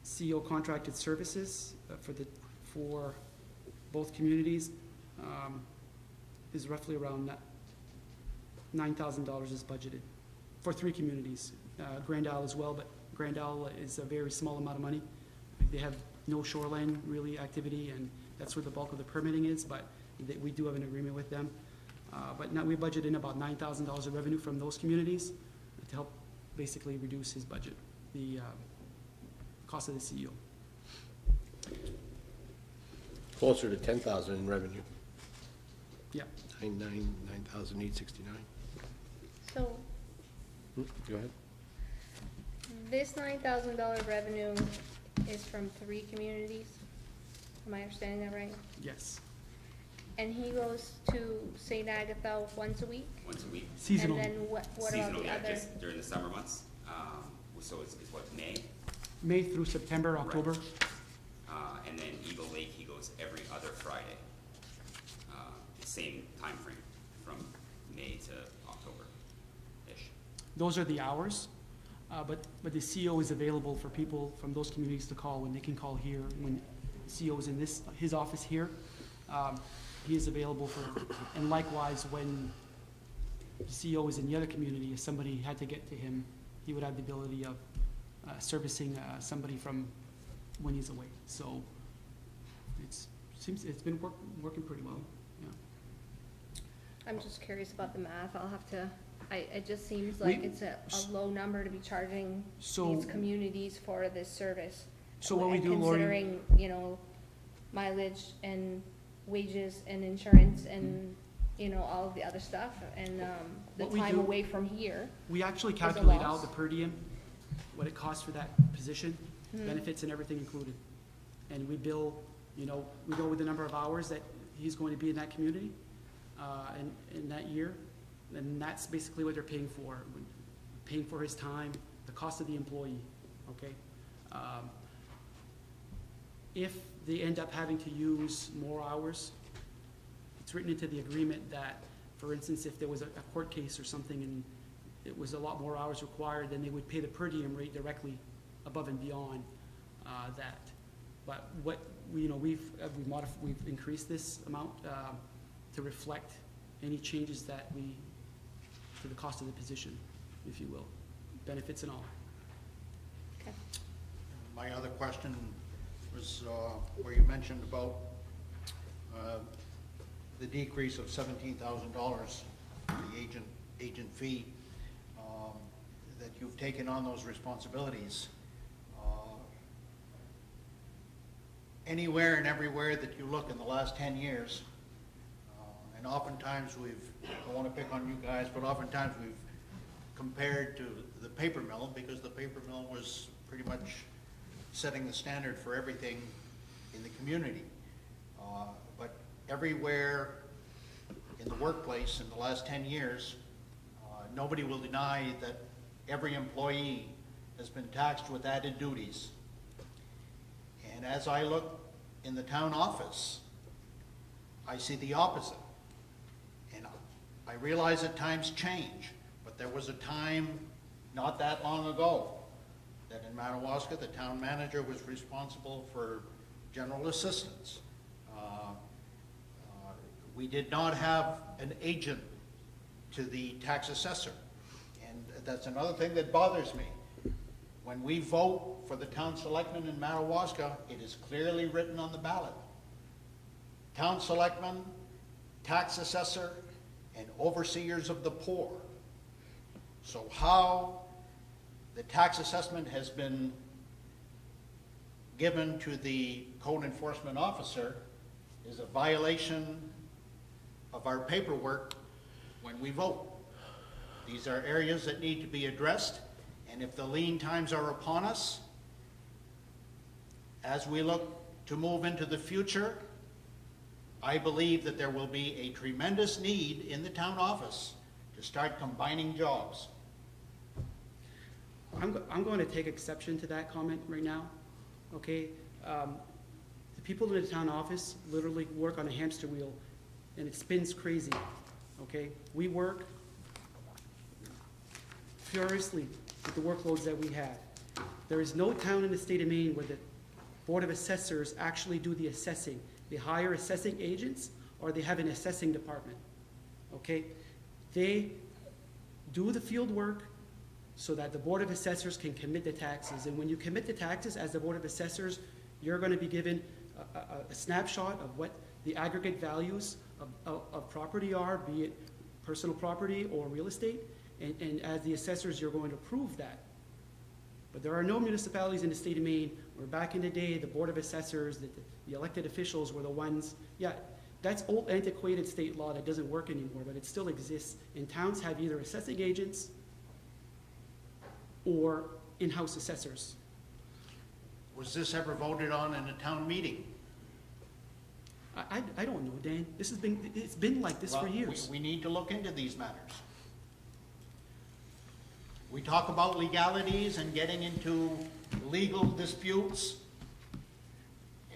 S3: CEO contracted services for both communities. is roughly around $9,000 is budgeted for 3 communities. Grand Isle as well, but Grand Isle is a very small amount of money. They have no shoreline really activity, and that's where the bulk of the permitting is, but we do have an agreement with them. But now we budgeted in about $9,000 of revenue from those communities to help basically reduce his budget, the cost of the CEO.
S4: Closer to 10,000 in revenue.
S3: Yeah.
S4: 9,869.
S2: So
S4: Go ahead.
S2: this $9,000 revenue is from 3 communities? Am I understanding that right?
S3: Yes.
S2: And he goes to St. Agatha once a week?
S6: Once a week.
S3: Seasonal.
S2: And then what about
S6: Seasonal,
S2: the
S6: yeah,
S2: other?
S6: just during the summer months. So it's what, May?
S3: May through September, October.
S6: And then Eagle Lake, he goes every other Friday. Same time frame from May to October-ish.
S3: Those are the hours, but the CEO is available for people from those communities to call when they can call here. When the CEO is in his office here, he is available for, and likewise when the CEO is in the other community, if somebody had to get to him, he would have the ability of servicing somebody from when he's away. So it's been working pretty well. Yeah.
S2: I'm just curious about the math. I'll have to, it just seems like it's a low number to be charging
S3: So-
S2: these communities for this service.
S3: So what we
S2: And
S3: do, Lori,
S2: considering, you know, mileage and wages and insurance and, you know, all of the other stuff and, the
S3: What we
S2: time
S3: do-
S2: away from here.
S3: we actually
S2: a
S3: calculate
S2: loss.
S3: out the per diem, what it costs for that position, benefits and everything included. And we bill, you know, we go with the number of hours that he's going to be in that community, in that year, and that's basically what they're paying for his time, the cost of the employee, okay? If they end up having to use more hours, it's written into the agreement that, for instance, if there was a court case or something and it was a lot more hours required, then they would pay the per diem rate directly above and beyond that. But what, we've increased this amount to reflect any changes to the cost of the position, if you will, benefits and all.
S2: Okay.
S1: My other question was where you mentioned about the decrease of $17,000, the agent fee, that you've taken on those responsibilities. Anywhere and everywhere that you look in the last 10 years, and oftentimes I don't want to pick on you guys, but oftentimes we've compared to the paper mill, because the paper mill was pretty much setting the standard for everything in the community. But everywhere in the workplace in the last 10 years, nobody will deny that every employee has been taxed with added duties. And as I look in the town office, I see the opposite. And I realize that times change, but there was a time not that long ago that in Madawaska, the town manager was responsible for general assistance. We did not have an agent to the tax assessor. And that's another thing that bothers me. When we vote for the town selectmen in Madawaska, it is clearly written on the ballot. Town selectmen, tax assessor, and overseers of the poor. So how the tax assessment has been given to the code enforcement officer is a violation of our paperwork when we vote. These are areas that need to be addressed, and if the lean times are upon us, as we look to move into the future, I believe that there will be a tremendous need in the town office to start combining jobs.
S3: I'm going to take exception to that comment right now, okay? The people in the town office literally work on a hamster wheel, and it spins crazy, okay? We work furiously with the workloads that we have. There is no town in the state of Maine where the Board of Assessors actually do the assessing. They hire assessing agents, or they have an assessing department. okay? They do the field work so that the Board of Assessors can commit the taxes. And when you commit the taxes as the Board of Assessors, you're gonna be given a snapshot of what the aggregate values of property are, be it personal property or real estate. And as the assessors, you're going to prove that. But there are no municipalities in the state of Maine where back in the day, the Board of Assessors, the elected officials were the ones, yeah, that's old antiquated state law that doesn't work anymore, but it still exists. And towns have either assessing agents or in-house assessors.
S1: Was this ever voted on in a town meeting?
S3: I don't know, Dan. It's been like this for
S1: Well,
S3: years.
S1: we need to look into these matters. We talk about legalities and getting into legal disputes.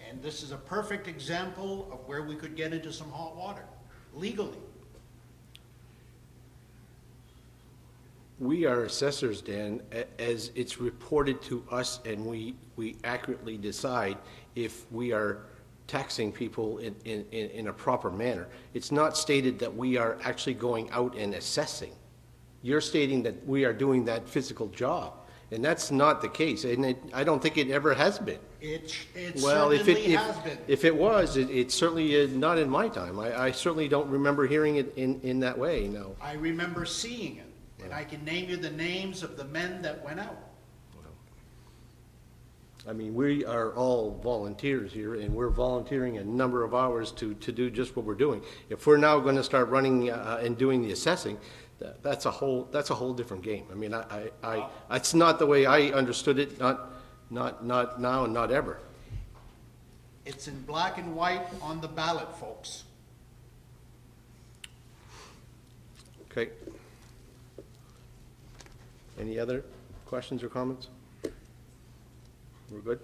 S1: And this is a perfect example of where we could get into some hot water, legally.
S4: We are assessors, Dan, as it's reported to us, and we accurately decide if we are taxing people in a proper manner. It's not stated that we are actually going out and assessing. You're stating that we are doing that physical job, and that's not the case, and I don't think it ever has been.
S1: It
S4: Well,
S1: certainly has been.
S4: if it was, it certainly is not in my time. I certainly don't remember hearing it in that way, no.
S1: I remember seeing it, and I can name you the names of the men that went out.
S4: I mean, we are all volunteers here, and we're volunteering a number of hours to do just what we're doing. If we're now going to start running and doing the assessing, that's a whole different game. I mean, it's not the way I understood it, not now and not ever.
S1: It's in black and white on the ballot, folks.
S4: Okay. Any other questions or comments? We're good?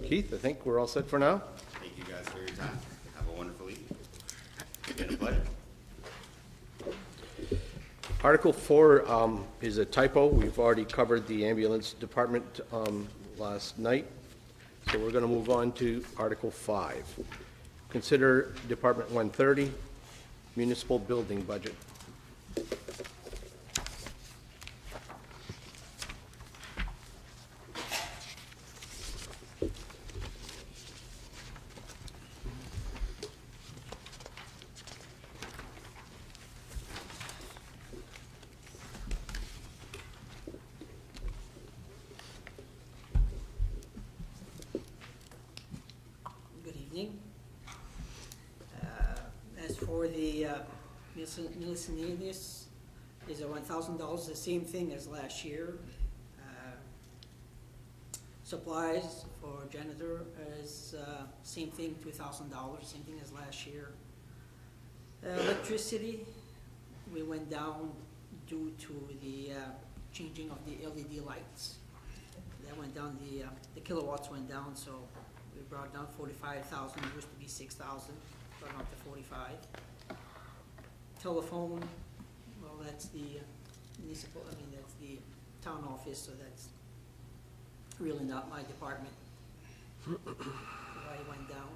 S4: Keith, I think we're all set for now.
S6: Thank you guys for your time. Have a wonderful evening. It's been a pleasure.
S4: Article 4 is a typo. We've already covered the ambulance department last night, so we're going to move on to Article 5. Consider Department 130, municipal building budget.
S8: Good evening. As for the miscellaneous, is $1,000, the same thing as last year. Supplies for janitor is same thing, $2,000, same thing as last year. Electricity, we went down due to the changing of the LED lights. That went down, the kilowatts went down, so we brought down 45,000, it used to be 6,000, brought up to 45. Telephone, well, that's the municipal, that's the town office, so that's really not my department. Why it went down?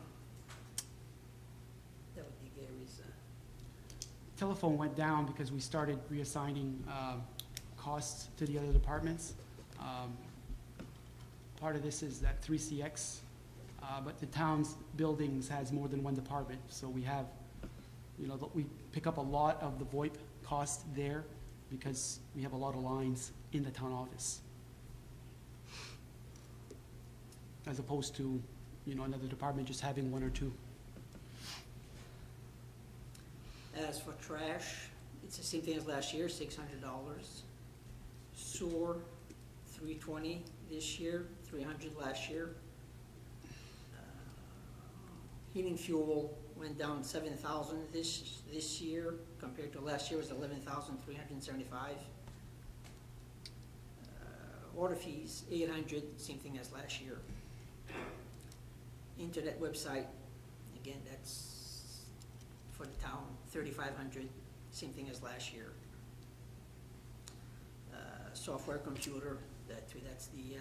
S8: That would be Gary's.
S3: Telephone went down because we started reassigning costs to the other departments. Part of this is that 3CX, but the town's buildings has more than one department, so we have, we pick up a lot of the VoIP cost there because we have a lot of lines in the town office, as opposed to, another department just having one or two.
S8: As for trash, it's the same thing as last year, $600. Sewer, $320 this year, $300 last year. Heating fuel went down 7,000 this year compared to last year was 11,375. Water fees, 800, same thing as last year. Internet website, again, that's for the town, 3,500, same thing as last year. Software computer, that's the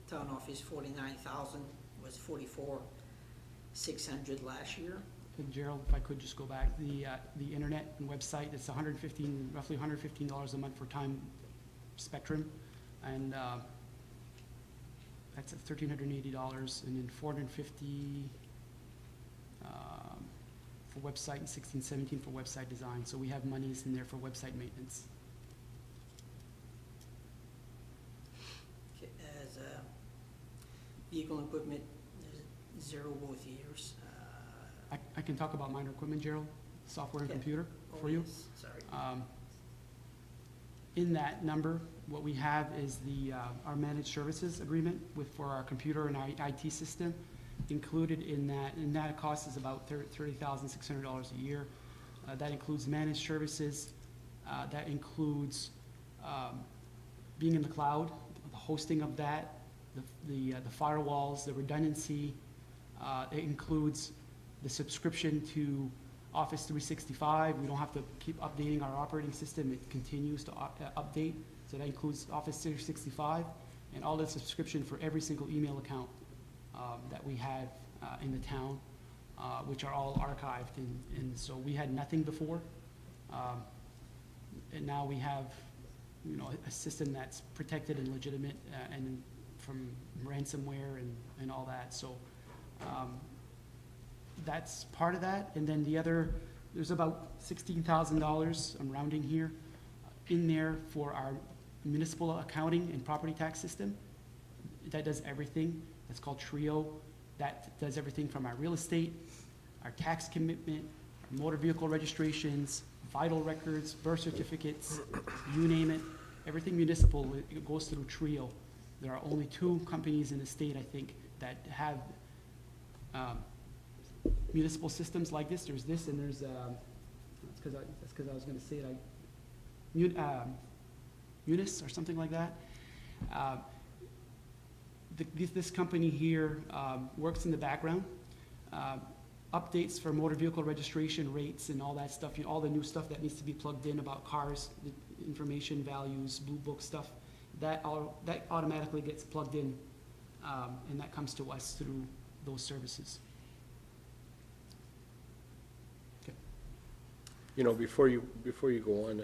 S8: town office, 49,000, was 44,600 last year.
S3: And Gerald, if I could just go back, the internet and website, it's roughly $115 a month for time spectrum, and that's at $1,380, and then $450 for website, and $1,617 for website design. So we have monies in there for website maintenance.
S8: Okay, as vehicle and equipment, there's 0 both years.
S3: I can talk about minor equipment, Gerald, software and
S8: Okay.
S3: computer
S8: Oh,
S3: for you.
S8: yes, sorry.
S3: In that number, what we have is our managed services agreement for our computer and our IT system. Included in that cost is about $30,600 a year. That includes managed services, that includes being in the cloud, the hosting of that, the firewalls, the redundancy. It includes the subscription to Office 365. We don't have to keep updating our operating system. It continues to update. So that includes Office 365 and all the subscription for every single email account that we have in the town, which are all archived. And so we had nothing before. And now we have, a system that's protected and legitimate and from ransomware and all that. So that's part of that. And then the other, there's about $16,000, I'm rounding here, in there for our municipal accounting and property tax system. That does everything. That's called TRIO. That does everything from our real estate, our tax commitment, our motor vehicle registrations, vital records, birth certificates, you name it. Everything municipal, it goes through TRIO. There are only 2 companies in the state, I think, that have municipal systems like this. There's this, and there's that's because I was going to say it. Munis or something like that. This company here works in the background, updates for motor vehicle registration rates and all that stuff. All the new stuff that needs to be plugged in about cars, the information, values, blue book stuff. That automatically gets plugged in, and that comes to us through those services.
S4: Before you go on,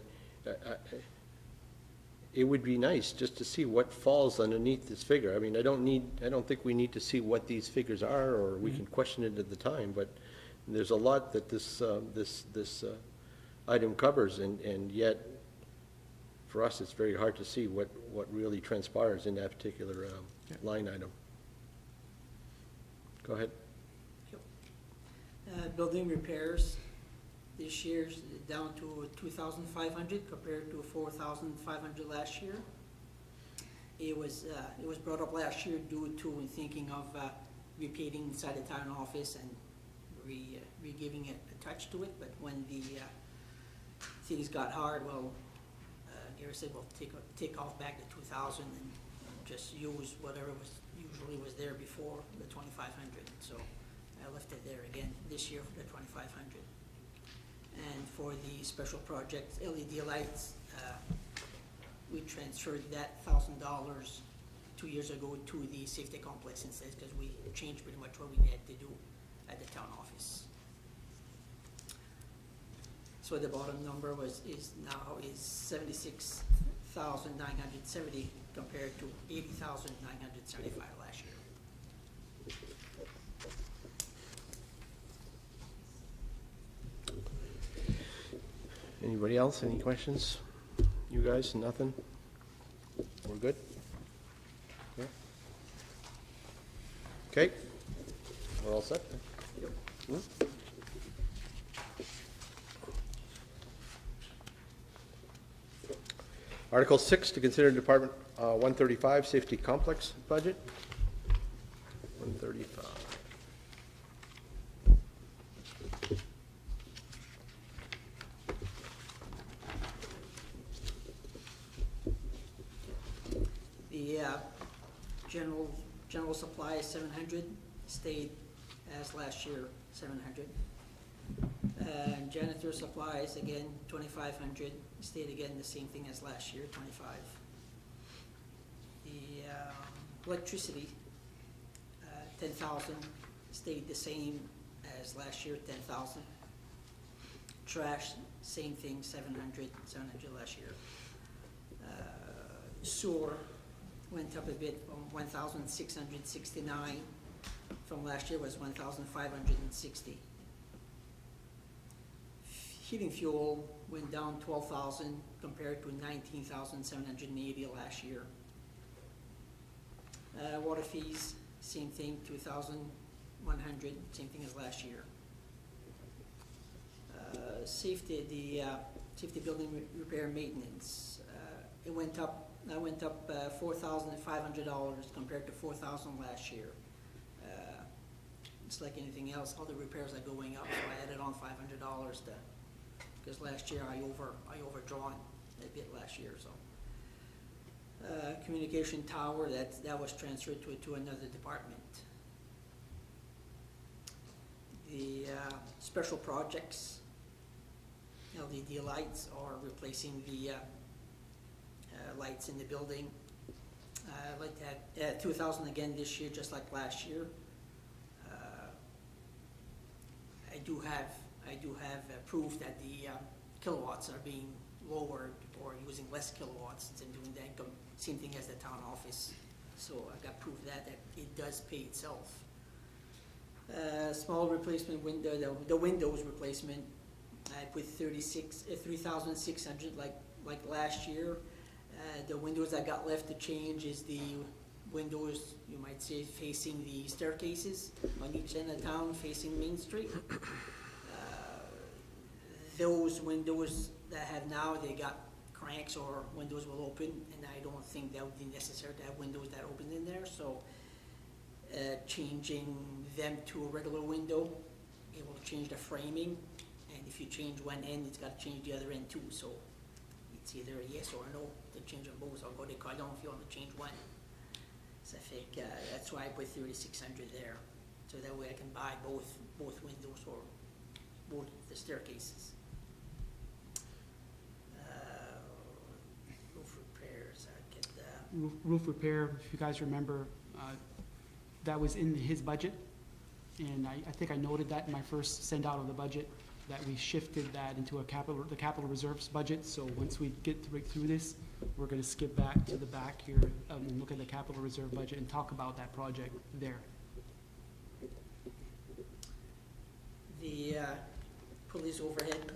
S4: it would be nice just to see what falls underneath this figure. I mean, I don't think we need to see what these figures are, or we can question it at the time, but there's a lot that this item covers, and yet, for us, it's very hard to see what really transpires in that particular line item. Go ahead.
S8: Building repairs, this year's down to 2,500 compared to 4,500 last year. It was brought up last year due to thinking of repainting inside the town office and re-giving it a touch to it. But when the things got hard, Gary said, "Well, take off back the 2,000 and just use whatever usually was there before the 2,500." So I left it there again this year for the 2,500. And for the special projects, LED lights, we transferred that $1,000 2 years ago to the safety complex instead, because we changed pretty much what we had to do at the town office. So the bottom number is now 76,970 compared to 80,975 last year.
S4: Anybody else? Any questions? You guys, nothing? We're good? Yeah. Okay. We're all set then? Yep. Article 6, to consider Department 135 Safety Complex budget. 135.
S8: The general supply is 700, stayed as last year, 700. Janitor supplies, again, 2,500, stayed again the same thing as last year, 25. The electricity, 10,000, stayed the same as last year, 10,000. Trash, same thing, 700 last year. Sewer went up a bit from 1,669 from last year was 1,560. Heating fuel went down 12,000 compared to 19,780 last year. Water fees, same thing, 2,100, same thing as last year. Safety, the safety building repair maintenance, it went up. That went up $4,500 compared to $4,000 last year. It's like anything else, all the repairs are going up, so I added on $500 because last year I overdrawn a bit last year. So communication tower, that was transferred to another department. The special projects, LED lights are replacing the lights in the building. Like that, 2,000 again this year, just like last year. I do have proof that the kilowatts are being lowered or using less kilowatts and doing that. Same thing as the town office. So I got proof that it does pay itself. Small replacement window, the windows replacement, I put 3,600 like last year. The windows I got left to change is the windows, you might say, facing the staircases on each end of town, facing Main Street. Those windows that I have now, they got cranks or windows will open, and I don't think that would be necessary to have windows that open in there. So changing them to a regular window, it will change the framing, and if you change one end, it's got to change the other end too. So it's either a yes or a no to change them both, or go to Cardone if you want to change one. So I think that's why I put 3,600 there, so that way I can buy both windows or both the staircases. Roof repairs, I get that.
S3: Roof repair, if you guys remember, that was in his budget. And I think I noted that in my first send out of the budget, that we shifted that into the capital reserves budget. So once we get right through this, we're gonna skip back to the back here and look at the capital reserve budget and talk about that project there.
S8: The police overhead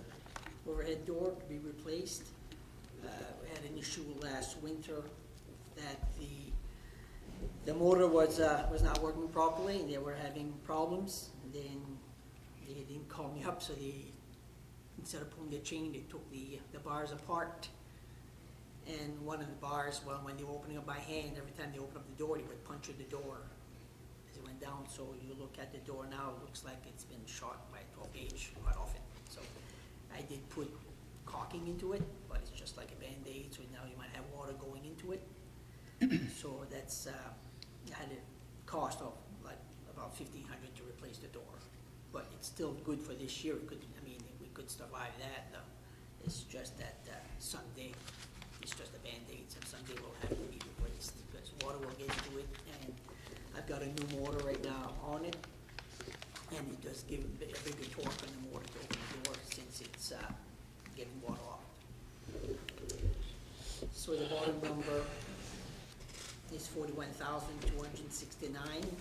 S8: door to be replaced. We had an issue last winter that the motor was not working properly, and they were having problems. And then they didn't call me up, so instead of pulling the chain, they took the bars apart. And one of the bars, well, when they were opening up by hand, every time they opened up the door, they would puncture the door as it went down. So you look at the door now, it looks like it's been shot by a 12 gauge quite often. So I did put caulking into it, but it's just like a Band-Aid, so now you might have water going into it. So that's, I had a cost of like about $1,500 to replace the door. But it's still good for this year. We could survive that. It's just that someday, it's just a Band-Aid, and someday will have to be replaced because water will get into it. And I've got a new motor right now on it, and it does give a bigger torque on the motor to open the door since it's getting water off. So the bottom number is 41,269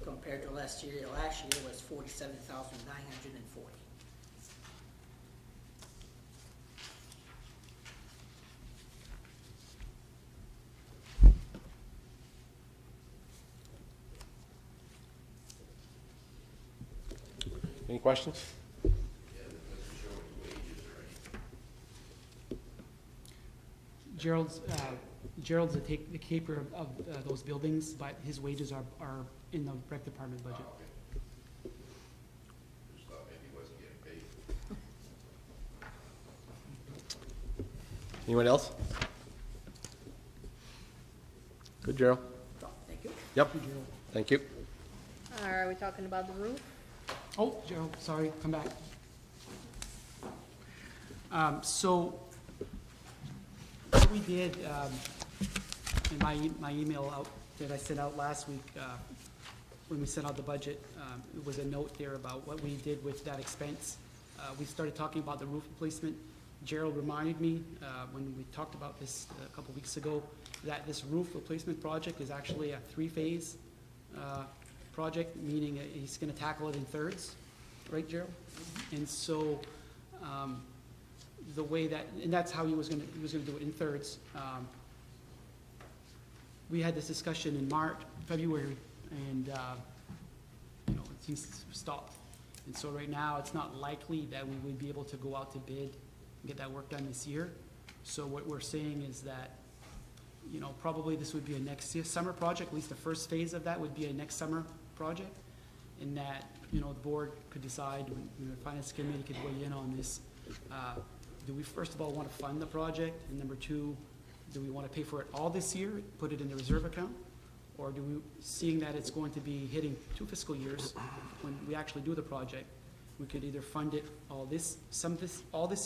S8: compared to last year. Last year was 47,940.
S4: Any questions?
S3: Gerald's the keeper of those buildings, but his wages are in the rec department budget.
S1: Just thought maybe he wasn't getting paid.
S4: Anyone else? Good, Gerald.
S8: Thank you.
S4: Yep,
S3: Thank you, Gerald.
S4: thank you.
S2: Are we talking about the roof?
S3: Oh, Gerald, sorry, come back. So what we did in my email out that I sent out last week, when we sent out the budget, it was a note there about what we did with that expense. We started talking about the roof replacement. Gerald reminded me, when we talked about this a couple weeks ago, that this roof replacement project is actually a three-phase, project, meaning he's gonna tackle it in thirds, right, Gerald? And so, the way that, and that's how he was gonna do it, in thirds. We had this discussion in February, and, you know, it seems to stop. And so right now, it's not likely that we would be able to go out to bid and get that work done this year. So what we're saying is that, you know, probably this would be a next summer project, at least the first phase of that would be a next summer project. And that, you know, the board could decide, you know, the finance committee could weigh in on this. Do we first of all want to fund the project? And number two, do we want to pay for it all this year, put it in the reserve account? Or do we, seeing that it's going to be hitting 2 fiscal years when we actually do the project, we could either fund it all this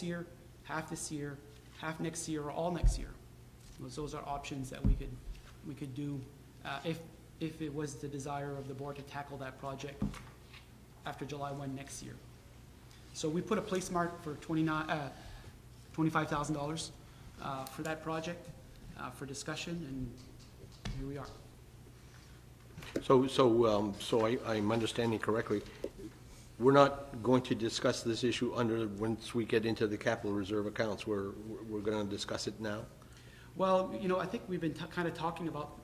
S3: year, half this year, half next year, or all next year. Those are options that we could do, if it was the desire of the board to tackle that project after July 1 next year. So we put a place mark for $25,000 for that project, for discussion, and here we are.
S4: So I'm understanding correctly, we're not going to discuss this issue once we get into the capital reserve accounts, we're gonna discuss it now?
S3: Well, you know, I think we've been kind of talking about,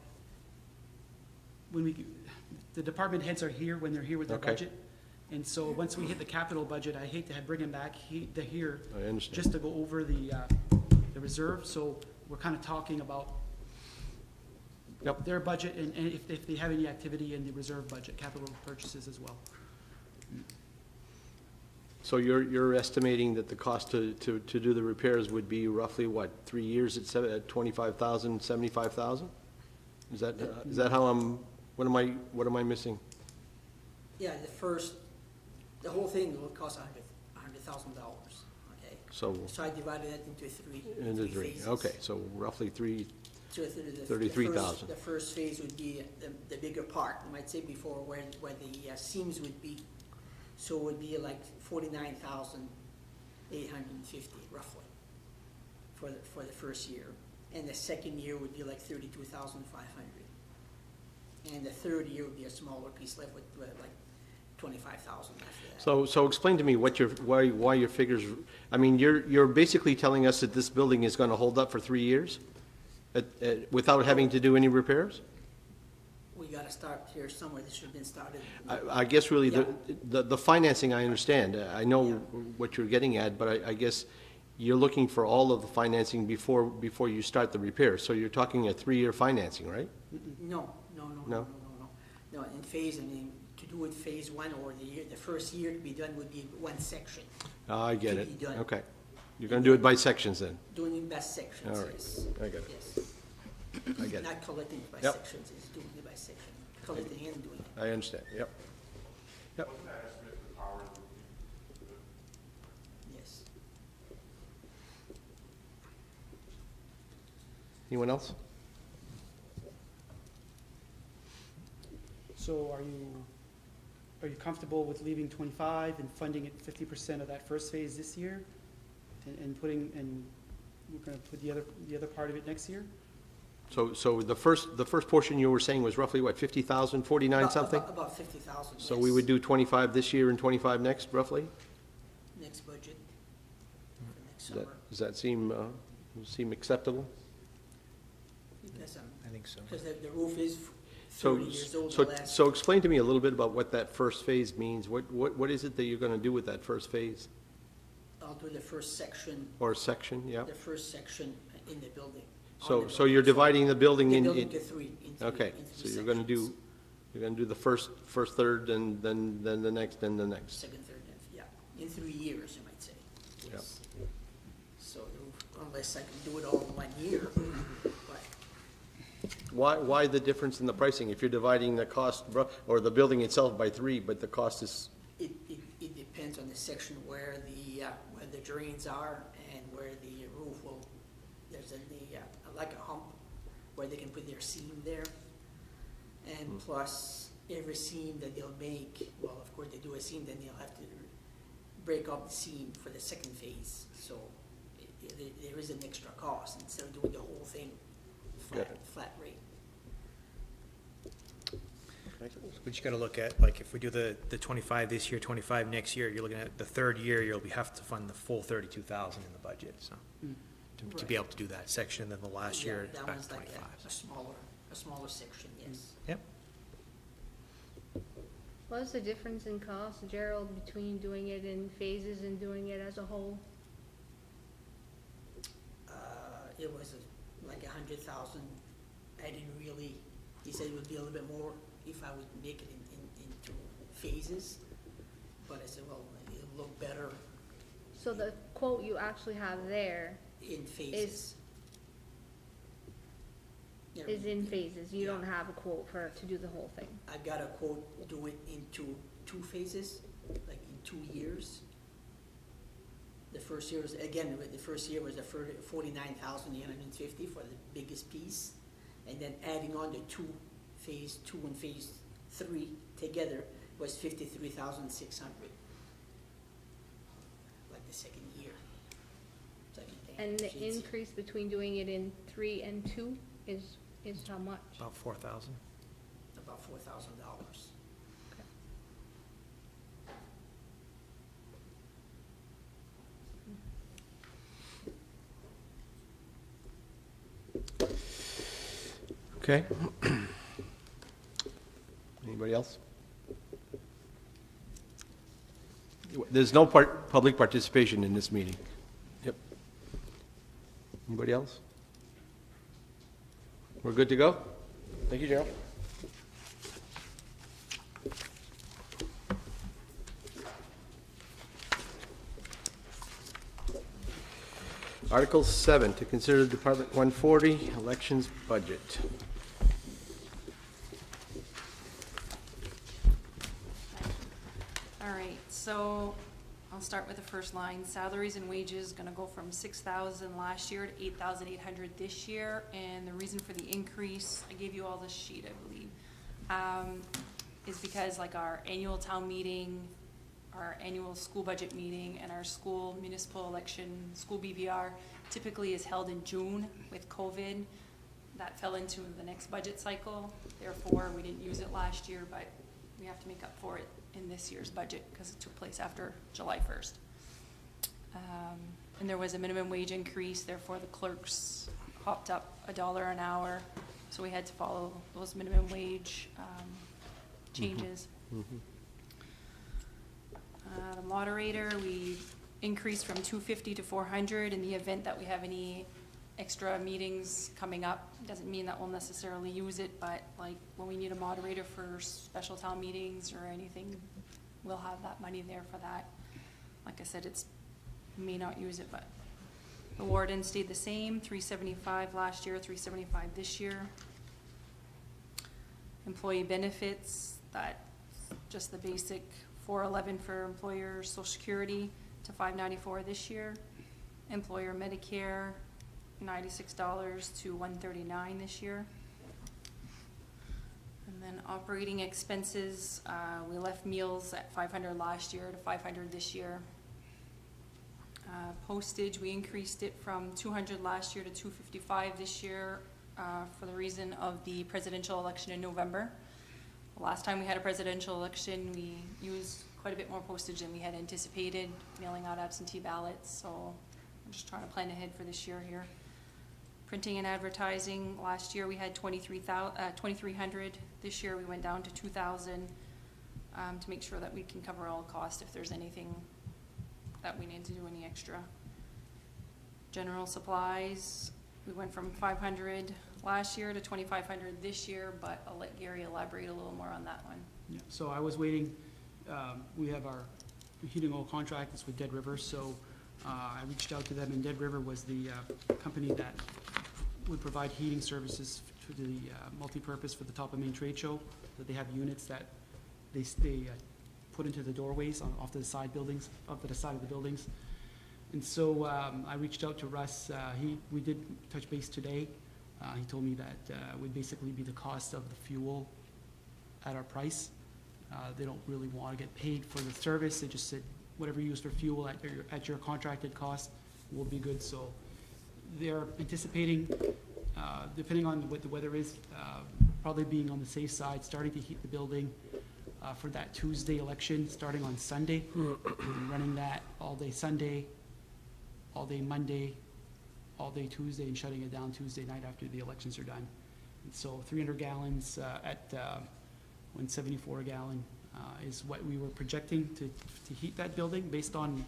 S3: the department heads are here when they're here with their
S4: Okay.
S3: budget. And so once we hit the capital budget, I hate to bring them back here.
S4: I understand.
S3: Just to go over the reserve, so we're kind of talking about
S4: Yep.
S3: their budget and if they have any activity in the reserve budget, capital purchases as well.
S4: So you're estimating that the cost to do the repairs would be roughly, what, 3 years at 25,000, 75,000? Is that how what am I missing?
S8: Yeah, the whole thing will cost $100,000, okay?
S4: So,
S8: So I divided that into three phases.
S4: okay, so roughly
S8: So the
S4: 33,000.
S8: The first phase would be the bigger part, you might say before, where the seams would be. So it would be like 49,850 roughly for the first year. And the second year would be like 32,500. And the third year would be a smaller piece left with like 25,000 after that.
S4: So explain to me why your figures, I mean, you're basically telling us that this building is gonna hold up for 3 years? Without having to do any repairs?
S8: We gotta start here somewhere, this should've been started.
S4: I guess really
S8: Yeah.
S4: the financing, I understand. I know
S8: Yeah.
S4: what you're getting at, but I guess you're looking for all of the financing before you start the repair. So you're talking a 3-year financing, right?
S8: No.
S4: No?
S8: No, in phase, I mean, to do it phase one or the first year to be done would be one section.
S4: I get
S8: To
S4: it.
S8: be done.
S4: Okay. You're gonna do it by sections then?
S8: Doing in best sections,
S4: All right.
S8: yes.
S4: I get it.
S8: Yes.
S4: I get it.
S8: Not collecting it by
S4: Yep.
S8: sections, it's doing it by section. Collecting and doing it.
S4: I understand, yep. Yep.
S8: Yes.
S4: Anyone else?
S3: So are you comfortable with leaving 25 and funding it 50% of that first phase this year? And we're gonna put the other part of it next year?
S4: So the first portion you were saying was roughly what, 50,000, 49 something?
S8: About 50,000,
S4: So we would do 25 this year and 25 next, roughly?
S8: Next budget, for next
S4: Does that-
S8: summer.
S4: Does that seem acceptable?
S8: Because,
S7: I think so.
S8: because the roof is
S4: So,
S8: 30 years old,
S4: so,
S8: the last.
S4: so explain to me a little bit about what that first phase means. What is it that you're gonna do with that first phase?
S8: I'll do the first section,
S4: Or section, yeah?
S8: the first section in the building. on
S4: So,
S8: the
S4: so you're
S8: building.
S4: dividing the building
S8: The
S4: in,
S8: building to three, in three
S4: okay,
S8: in
S4: so
S8: three
S4: you're gonna
S8: sections.
S4: do the first third, and then the next, and the next.
S8: Second, third, and, yeah, in 3 years, you might say.
S4: Yeah.
S8: Yes. So, unless I can do it all in 1 year, but
S4: Why the difference in the pricing? If you're dividing the cost, or the building itself by 3, but the cost is,
S8: it depends on the section where the drains are and where the roof will, there's like a hump where they can put their seam there. And plus, every seam that they'll make, well, of course, they do a seam, then they'll have to break up the seam for the second phase. So there is an extra cost instead of doing the whole thing flat rate.
S7: We just gotta look at, like, if we do the 25 this year, 25 next year, you're looking at the third year, you'll have to fund the full 32,000 in the budget, so. To be able to do that section, and then the last
S8: Yeah,
S7: year, it's
S8: that
S7: back
S8: one's
S7: to
S8: like
S7: 25.
S8: a smaller section, yes.
S7: Yep.
S2: What's the difference in cost, Gerald, between doing it in phases and doing it as a whole?
S8: It was like 100,000. I didn't really, he said it would be a little bit more if I would make it into phases. But I said, well, it'll look better
S2: So the quote you actually have there
S8: in phases. Yeah,
S2: is in phases, you
S8: Yeah.
S2: don't have a quote to do the whole thing.
S8: I got a quote, do it into 2 phases, like in 2 years. The first year was, again, the first year was the 49,850 for the biggest piece. And then adding on the phase 2 and phase 3 together was 53,600. Like the second year.
S2: And the
S8: Fancy.
S2: increase between doing it in 3 and 2 is how much?
S7: About 4,000.
S8: About $4,000.
S4: Okay. Anybody else? There's no public participation in this meeting. Yep. Anybody else? We're good to go? Thank you, Gerald. Article 7, to consider Department 140 elections budget.
S9: All right, so I'll start with the first line. Salaries and wages gonna go from 6,000 last year to 8,800 this year. And the reason for the increase, I gave you all this sheet, I believe, is because like our annual town meeting, our annual school budget meeting, and our school municipal election, school BBR, typically is held in June. With COVID, that fell into the next budget cycle. Therefore, we didn't use it last year, but we have to make up for it in this year's budget because it took place after July 1st. And there was a minimum wage increase, therefore the clerks hopped up $1 an hour. So we had to follow those minimum wage changes. The moderator, we increased from 250 to 400 in the event that we have any extra meetings coming up. Doesn't mean that we'll necessarily use it, but like when we need a moderator for special town meetings or anything, we'll have that money there for that. Like I said, may not use it, but the warden stayed the same, 375 last year, 375 this year. Employee benefits, that's just the basic 411 for employers' Social Security to 594 this year. Employer Medicare, $96 to 139 this year. And then operating expenses, we left meals at 500 last year to 500 this year. Postage, we increased it from 200 last year to 255 this year for the reason of the presidential election in November. The last time we had a presidential election, we used quite a bit more postage than we had anticipated, mailing out absentee ballots, so I'm just trying to plan ahead for this year here. Printing and advertising, last year we had 2,300. This year we went down to 2,000 to make sure that we can cover all costs if there's anything that we need to do any extra. General supplies, we went from 500 last year to 2,500 this year, but I'll let Gary elaborate a little more on that one.
S3: Yeah, so I was waiting, we have our heating oil contract, it's with Dead River, so I reached out to them, and Dead River was the company that would provide heating services to the multi-purpose for the Top of Main Trade Show. That they have units that they put into the doorways off to the side buildings, off to the side of the buildings. And so I reached out to Russ. We did touch base today. He told me that it would basically be the cost of the fuel at our price. They don't really want to get paid for the service. They just said, whatever you use for fuel at your contracted cost will be good. So they're anticipating, depending on what the weather is, probably being on the safe side, starting to heat the building for that Tuesday election, starting on Sunday, and running that all day Sunday, all day Monday, all day Tuesday, and shutting it down Tuesday night after the elections are done. And so 300 gallons at 174 a gallon is what we were projecting to heat that building based on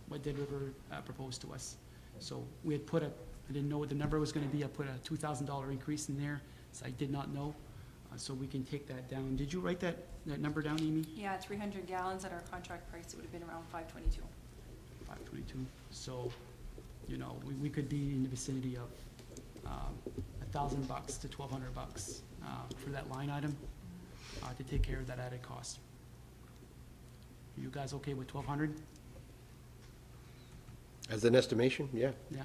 S3: what Dead River proposed to us. So we had put I didn't know what the number was gonna be, I put a $2,000 increase in there, so I did not know. So we can take that down. Did you write that number down, Amy?
S9: Yeah, 300 gallons at our contract price, it would have been around 522.
S3: 522. So, you know, we could be in the vicinity of $1,000 to $1,200 for that line item to take care of that added cost. Are you guys okay with 1,200?
S4: As an estimation, yeah,
S3: Yeah.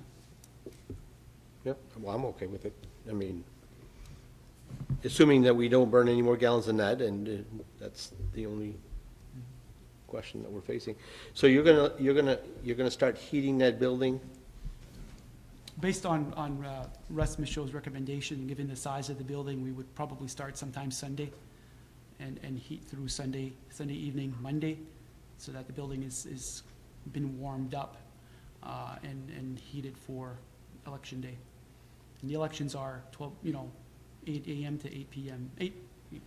S4: yep, well, I'm okay with it. I mean, assuming that we don't burn any more gallons than that, and that's the only question that we're facing. So you're gonna start heating that building?
S3: Based on Russ Michaud's recommendation, given the size of the building, we would probably start sometime Sunday and heat through Sunday evening, Monday, so that the building is been warmed up and heated for election day. And the elections are 8 a.m. to 8 p.m. 8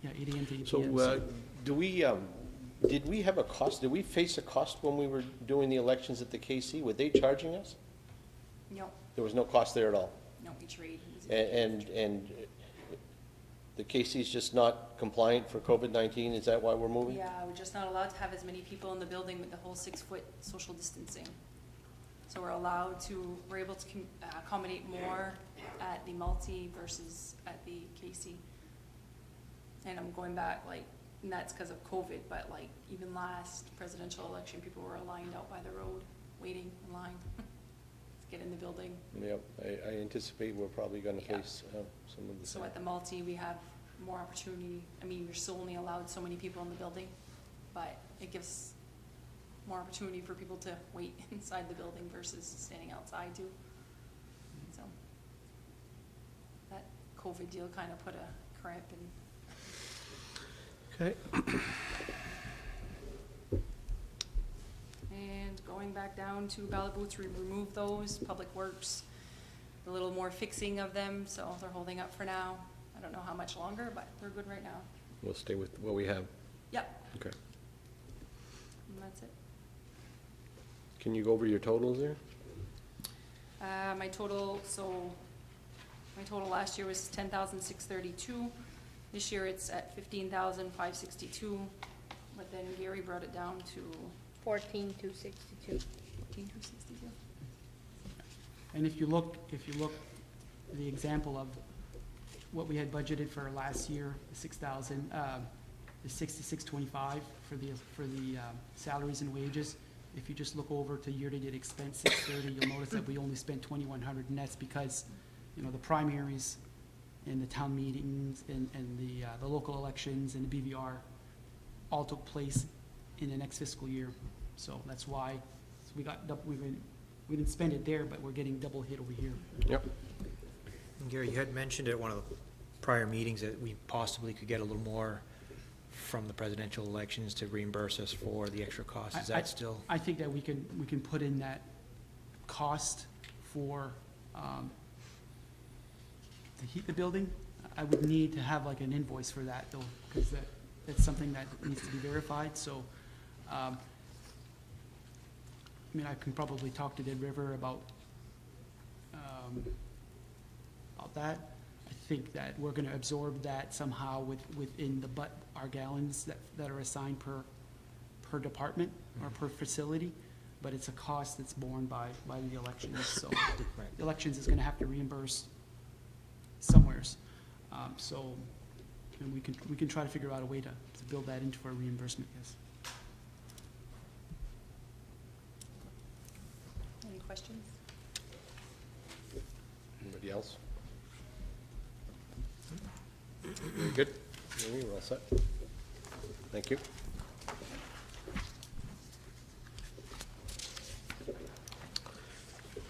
S3: a.m. to 8 p.m.
S4: So, did we have a cost, did we face a cost when we were doing the elections at the KC? Were they charging us?
S9: No,
S4: There was no cost there at all?
S9: no, each rate.
S4: And the KC's just not compliant for COVID-19, is that why we're moving?
S9: Yeah, we're just not allowed to have as many people in the building with the whole 6-foot social distancing. So we're able to accommodate more at the multi versus at the KC. And I'm going back, and that's because of COVID, but even last presidential election, people were lined out by the road, waiting in line to get in the building.
S4: Yep, I anticipate we're probably gonna
S9: Yeah.
S4: face some of the
S9: So
S4: same.
S9: at the multi, we have more opportunity. I mean, you're still only allowed so many people in the building, but it gives more opportunity for people to wait inside the building versus standing outside too. So that COVID deal kind of put a cramp in.
S4: Okay.
S9: And going back down to ballot booths, we removed those, Public Works, a little more fixing of them, so they're holding up for now. I don't know how much longer, but they're good right now.
S4: We'll stay with what we have.
S9: Yep,
S4: Okay.
S9: and that's it.
S4: Can you go over your totals there?
S9: My total last year was 10,632. This year it's at 15,562, but then Gary brought it down to
S2: 14,262.
S9: 14,262.
S3: And if you look, the example of what we had budgeted for last year, the 6625 for the salaries and wages. If you just look over to year-to-date expense 630, you'll notice that we only spent 2,100, and that's because, the primaries and the town meetings and the local elections and the BVR all took place in the next fiscal year. So that's why we didn't spend it there, but we're getting double hit over here.
S4: Yep.
S7: And Gary, you had mentioned at one of the prior meetings that we possibly could get a little more from the presidential elections to reimburse us for the extra costs. Is that still?
S3: I think that we can put in that cost for, to heat the building. I would need to have an invoice for that though, because that's something that needs to be verified, so, I can probably talk to Dead River about that. I think that we're gonna absorb that somehow within our gallons that are assigned per department or per facility, but it's a cost that's borne by the elections, so the elections is gonna have to reimburse somewheres. So, and we can try to figure out a way to build that into our reimbursement, yes.
S9: Any questions?
S4: Anybody else? Very good. Amy, we're all set. Thank you.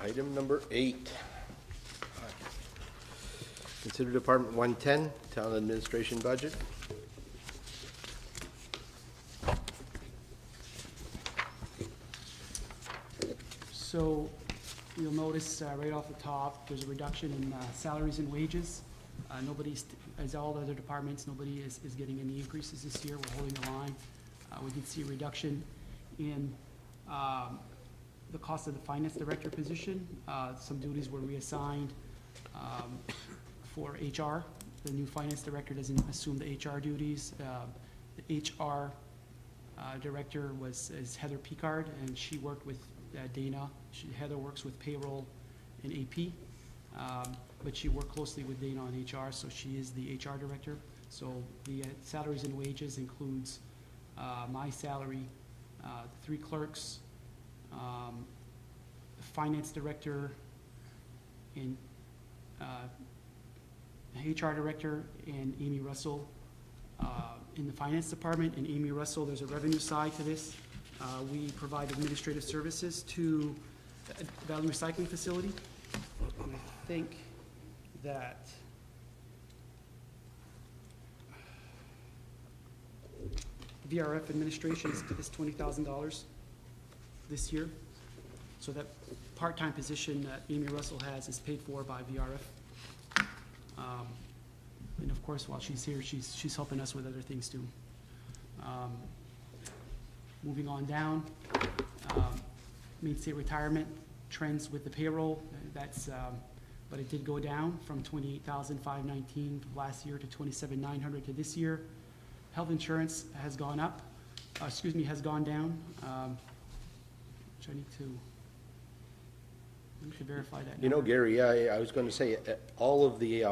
S4: Item number 8. Consider Department 110, Town Administration Budget.
S3: So you'll notice right off the top, there's a reduction in salaries and wages. Nobody's, as all other departments, nobody is getting any increases this year. We're holding the line. We did see a reduction in the cost of the finance director position. Some duties were reassigned for HR. The new finance director doesn't assume the HR duties. The HR director is Heather Picard, and she worked with Dana. Heather works with payroll and AP, but she worked closely with Dana on HR, so she is the HR director. So the salaries and wages includes my salary, the 3 clerks, the finance director, and HR director, and Amy Russell in the finance department. And Amy Russell, there's a revenue side to this. We provide administrative services to the Valley Recycling Facility. And I think that VRF administration is $20,000 this year. So that part-time position that Amy Russell has is paid for by VRF. And of course, while she's here, she's helping us with other things too. Moving on down, Main State retirement trends with the payroll. That's, but it did go down from $28,519 last year to $27,900 to this year. Health insurance has gone up, has gone down, which I need to verify that number.
S4: You know, Gary, yeah, I was going to say, all of the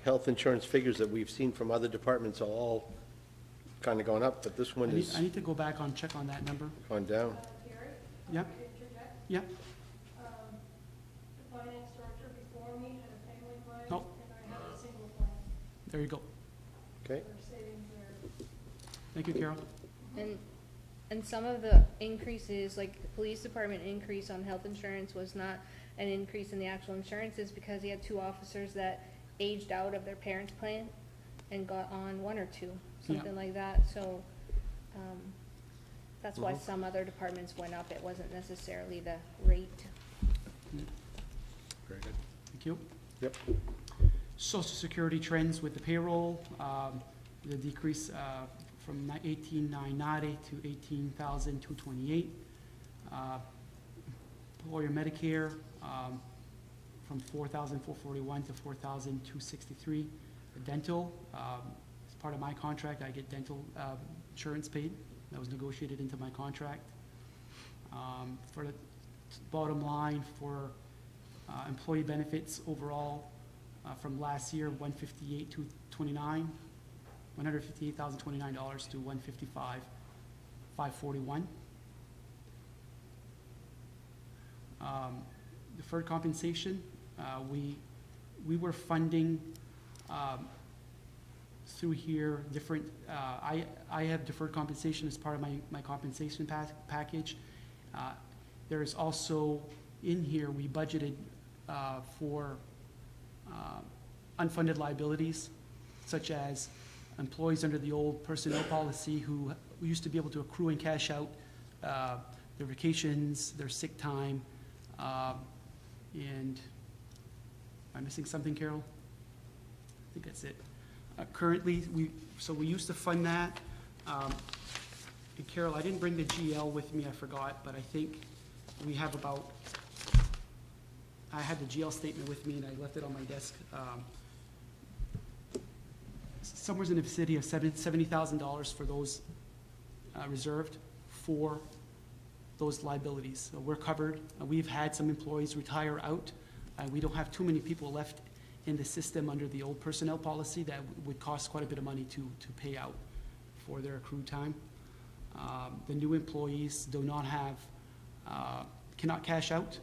S4: health insurance figures that we've seen from other departments are all kind of going up, but this one is
S3: I need to go back on, check on that number.
S4: gone down.
S10: Gary?
S3: Yep.
S10: Interject?
S3: Yep.
S10: The finance director before me had a family plan,
S3: Oh.
S10: and I had a single plan.
S3: There you go.
S4: Okay.
S10: There's savings there.
S3: Thank you, Carol.
S2: And some of the increases, like the police department increase on health insurance was not an increase in the actual insurances, because he had 2 officers that aged out of their parents' plan and got on 1 or 2, something like that, so, that's why some other departments went up. It wasn't necessarily the rate.
S4: Very good.
S3: Thank you.
S4: Yep.
S3: Social Security trends with the payroll, the decrease from 18,990 to 18,228. Employer Medicare from 4,441 to 4,263. Dental, as part of my contract, I get dental insurance paid. That was negotiated into my contract. For the bottom line, for employee benefits overall, from last year, $158,029 to $155,541. Deferred compensation, we were funding through here different, I have deferred compensation as part of my compensation package. There is also, in here, we budgeted for unfunded liabilities, such as employees under the old personnel policy who used to be able to accrue and cash out their vacations, their sick time, and am I missing something, Carol? I think that's it. Currently, we used to fund that. And Carol, I didn't bring the GL with me, I forgot, but I think we have about, I had the GL statement with me and I left it on my desk. Somewhere's in the vicinity of $70,000 for those reserved for those liabilities. So we're covered. We've had some employees retire out. We don't have too many people left in the system under the old personnel policy that would cost quite a bit of money to pay out for their accrued time. The new employees do not have, cannot cash out.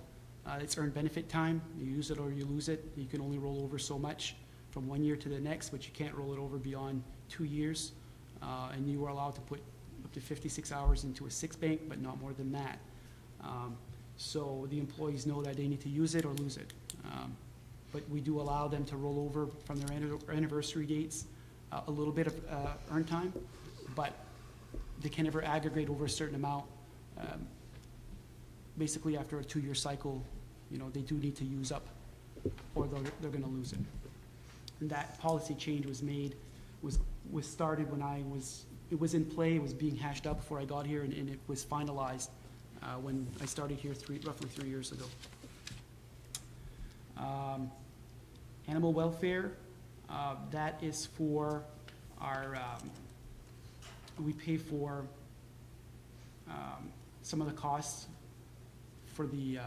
S3: It's earned benefit time. You use it or you lose it. You can only roll over so much. from 1 year to the next, but you can't roll it over beyond 2 years. And you are allowed to put up to 56 hours into a 6 bank, but not more than that. So the employees know that they need to use it or lose it. But we do allow them to roll over from their anniversary dates a little bit of earn time, but they can never aggregate over a certain amount. Basically, after a 2-year cycle, you know, they do need to use up, or they're gonna lose it. And that policy change was made, was started when it was in play, it was being hashed out before I got here, and it was finalized when I started here roughly 3 years ago. Animal welfare, that is for our, we pay for some of the costs for the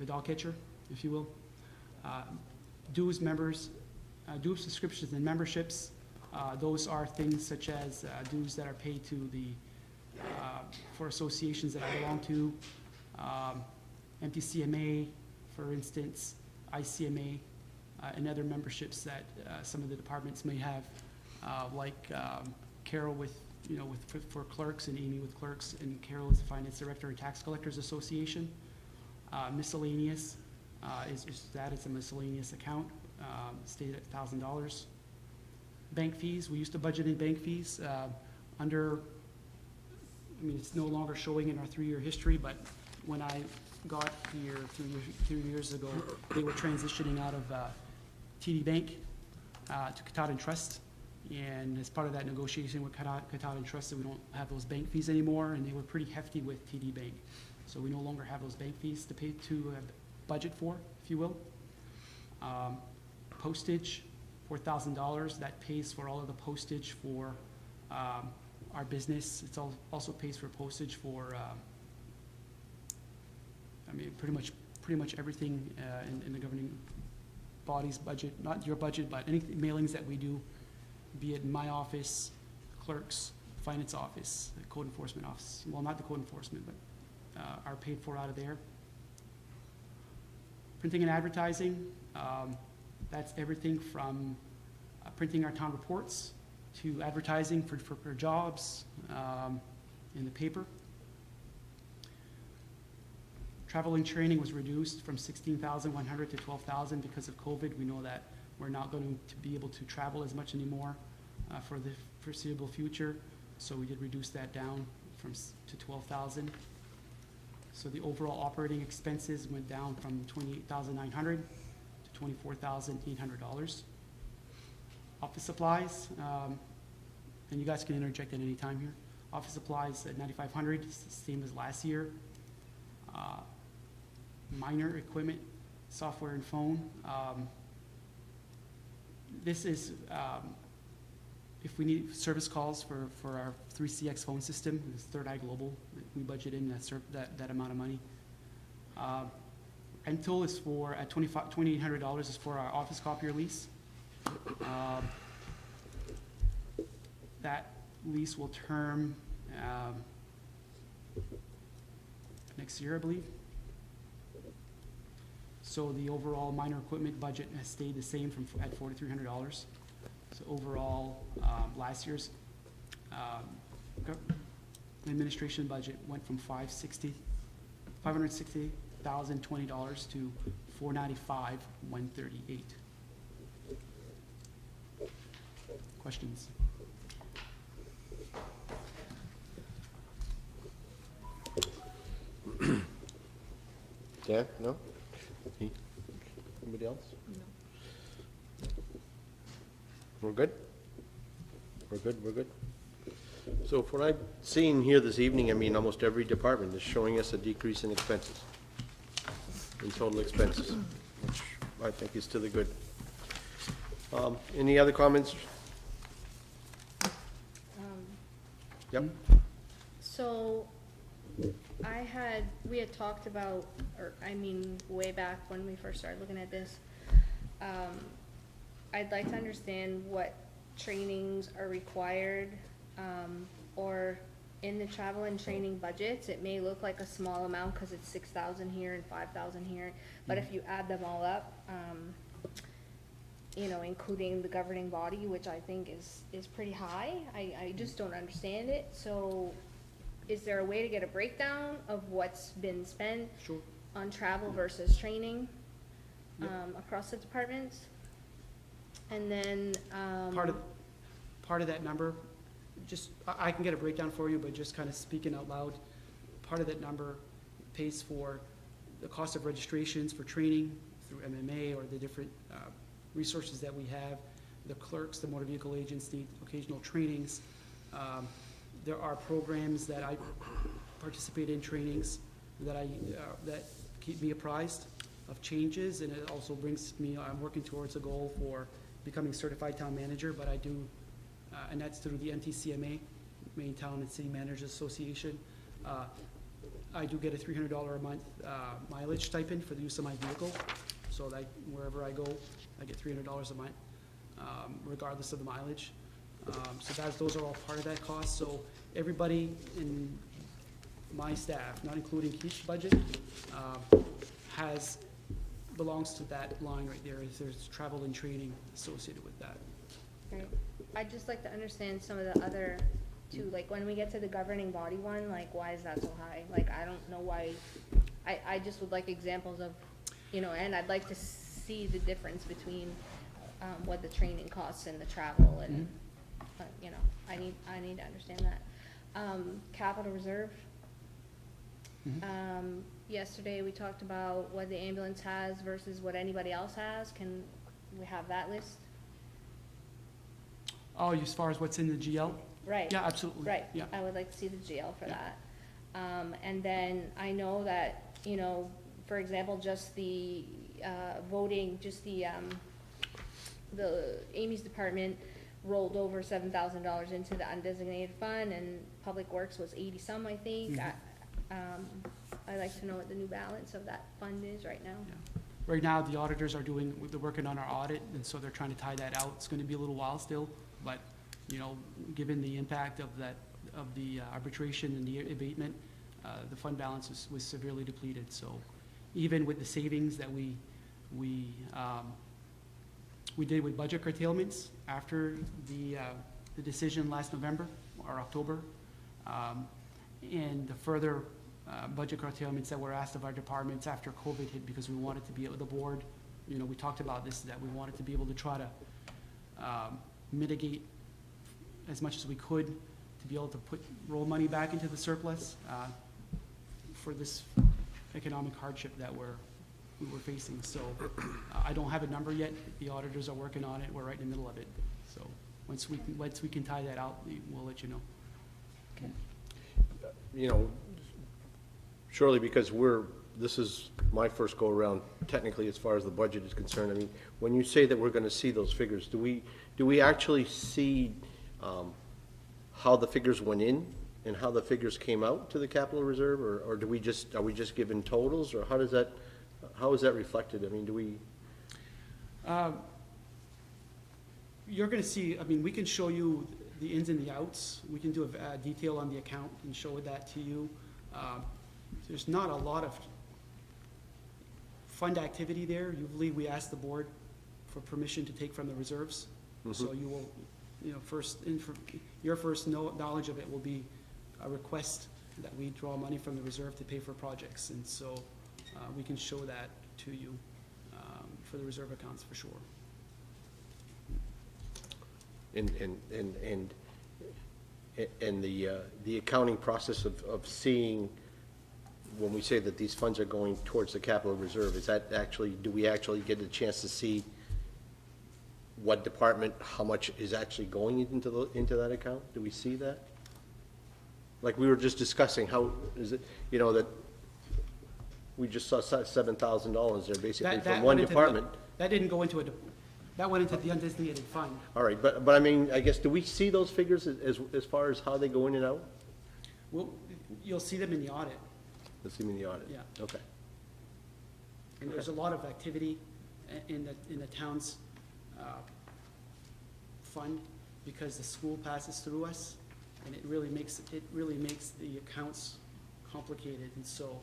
S3: dog catcher, if you will. Dues members, dues subscriptions and memberships, those are things such as dues that are paid to the, for associations that I belong to, MTCMA, for instance, ICMA, and other memberships that some of the departments may have, like Carol with, you know, for clerks, and Amy with clerks, and Carol is the finance director of Tax Collectors Association. Miscellaneous that is a miscellaneous account, stayed at $1,000. Bank fees, we used to budget in bank fees it's no longer showing in our 3-year history, but when I got here 3 years ago, they were transitioning out of TD Bank to Katahdin Trust. And as part of that negotiation with Katahdin Trust, we don't have those bank fees anymore, and they were pretty hefty with TD Bank. So we no longer have those bank fees to pay to budget for, if you will. Postage, $4,000. That pays for all of the postage for our business. It also pays for postage for, pretty much everything in the governing body's budget. Not your budget, but any mailings that we do, be it in my office, clerk's, finance office, the code enforcement office. Well, not the code enforcement, but are paid for out of there. Printing and advertising, that's everything from printing our town reports to advertising for jobs in the paper. Travel and training was reduced from $16,100 to $12,000 because of COVID. We know that we're not going to be able to travel as much anymore for the foreseeable future, so we did reduce that down to $12,000. So the overall operating expenses went down from $28,900 to $24,800. Office supplies, and you guys can interject at any time here. Office supplies at $9,500, same as last year. Minor equipment, software and phone. This is if we need service calls for our 3CX phone system, this Third Eye Global, we budget in that amount of money. Rental is for, at $2,800 is for our office copier lease. That lease will term next year, I believe. So the overall minor equipment budget has stayed the same at $4,300. So overall, last year's administration budget went from $560,020 to $495,138. Questions?
S4: Dan, no? Anybody else?
S9: No.
S4: We're good? We're good? So from what I've seen here this evening, almost every department is showing us a decrease in expenses, in total expenses, which I think is to the good. Any other comments? Yep.
S2: So, we had talked about, way back when we first started looking at this, I'd like to understand what trainings are required, or in the travel and training budgets, it may look like a small amount because it's 6,000 here and 5,000 here, but if you add them all up, you know, including the governing body, which I think is pretty high, I just don't understand it, so is there a way to get a breakdown of what's been spent
S3: Sure.
S2: on travel versus training,
S3: Yep.
S2: across the departments? And then,
S3: Part of that number, just, I can get a breakdown for you, but just kind of speaking out loud, part of that number pays for the cost of registrations for training through MMA or the different resources that we have. The clerks, the motor vehicle agents need occasional trainings. There are programs that I participate in, trainings that that keep me apprised of changes, and it also brings me, I'm working towards a goal for becoming certified town manager, but I do, and that's through the MTCMA, Maine Town and City Managers Association. I do get a $300 a month mileage stipend for the use of my vehicle, so that wherever I go, I get $300 a month, regardless of the mileage. So those are all part of that cost. So everybody in my staff, not including Keith's budget, belongs to that line right there. There's travel and training associated with that.
S2: right, I'd just like to understand some of the other two, like when we get to the governing body one, like why is that so high? Like, I don't know why, I just would like examples of, you know, and I'd like to see the difference between, what the training costs and the travel and, you know, I need to understand that. Capital reserve. Yesterday we talked about what the ambulance has versus what anybody else has. Can we have that list?
S3: Oh, as far as what's in the GL?
S2: Right.
S3: Yeah, absolutely.
S2: Right,
S3: Yeah.
S2: I would like to see the GL for
S3: Yeah.
S2: that. And then I know that, you know, for example, just the, voting, just the Amy's department rolled over $7,000 into the undesignated fund, and Public Works was 80 some, I think. I'd like to know what the new balance of that fund is right now.
S3: Yeah. Right now, the auditors they're working on our audit, and so they're trying to tie that out. It's gonna be a little while still, but, you know, given the impact of the arbitration and the abatement, the fund balance was severely depleted. So even with the savings that we did with budget curtailments after the decision last November or October, and the further budget curtailments that were asked of our departments after COVID hit, because we wanted to be able, the board, you know, we talked about this, that we wanted to be able to try to mitigate as much as we could to be able to roll money back into the surplus for this economic hardship that we were facing. So I don't have a number yet. The auditors are working on it. We're right in the middle of it. So once we can tie that out, we'll let you know.
S4: You know, surely because this is my first go-around technically as far as the budget is concerned. I mean, when you say that we're gonna see those figures, do we actually see how the figures went in and how the figures came out to the capital reserve, or are we just given totals, or how is that reflected? I mean, do we?
S3: You're gonna see, I mean, we can show you the ins and the outs. We can do a detail on the account and show that to you. There's not a lot of fund activity there. Usually we ask the board for permission to take from the reserves. So you will, you know, your first knowledge of it will be a request that we draw money from the reserve to pay for projects. And so we can show that to you for the reserve accounts for sure.
S4: And the accounting process of seeing, when we say that these funds are going towards the capital reserve, is that actually, do we actually get a chance to see what department, how much is actually going into that account? Do we see that? Like we were just discussing, how is it, you know, that we just saw $7,000 there basically from one department.
S3: That didn't go into that went into the undesignated fund.
S4: All right, but I mean, I guess, do we see those figures as far as how they go in and out?
S3: Well, you'll see them in the audit.
S4: Let's see them in the audit.
S3: Yeah.
S4: Okay.
S3: And there's a lot of activity in the town's fund, because the school passes through us. and it really makes the accounts complicated. And so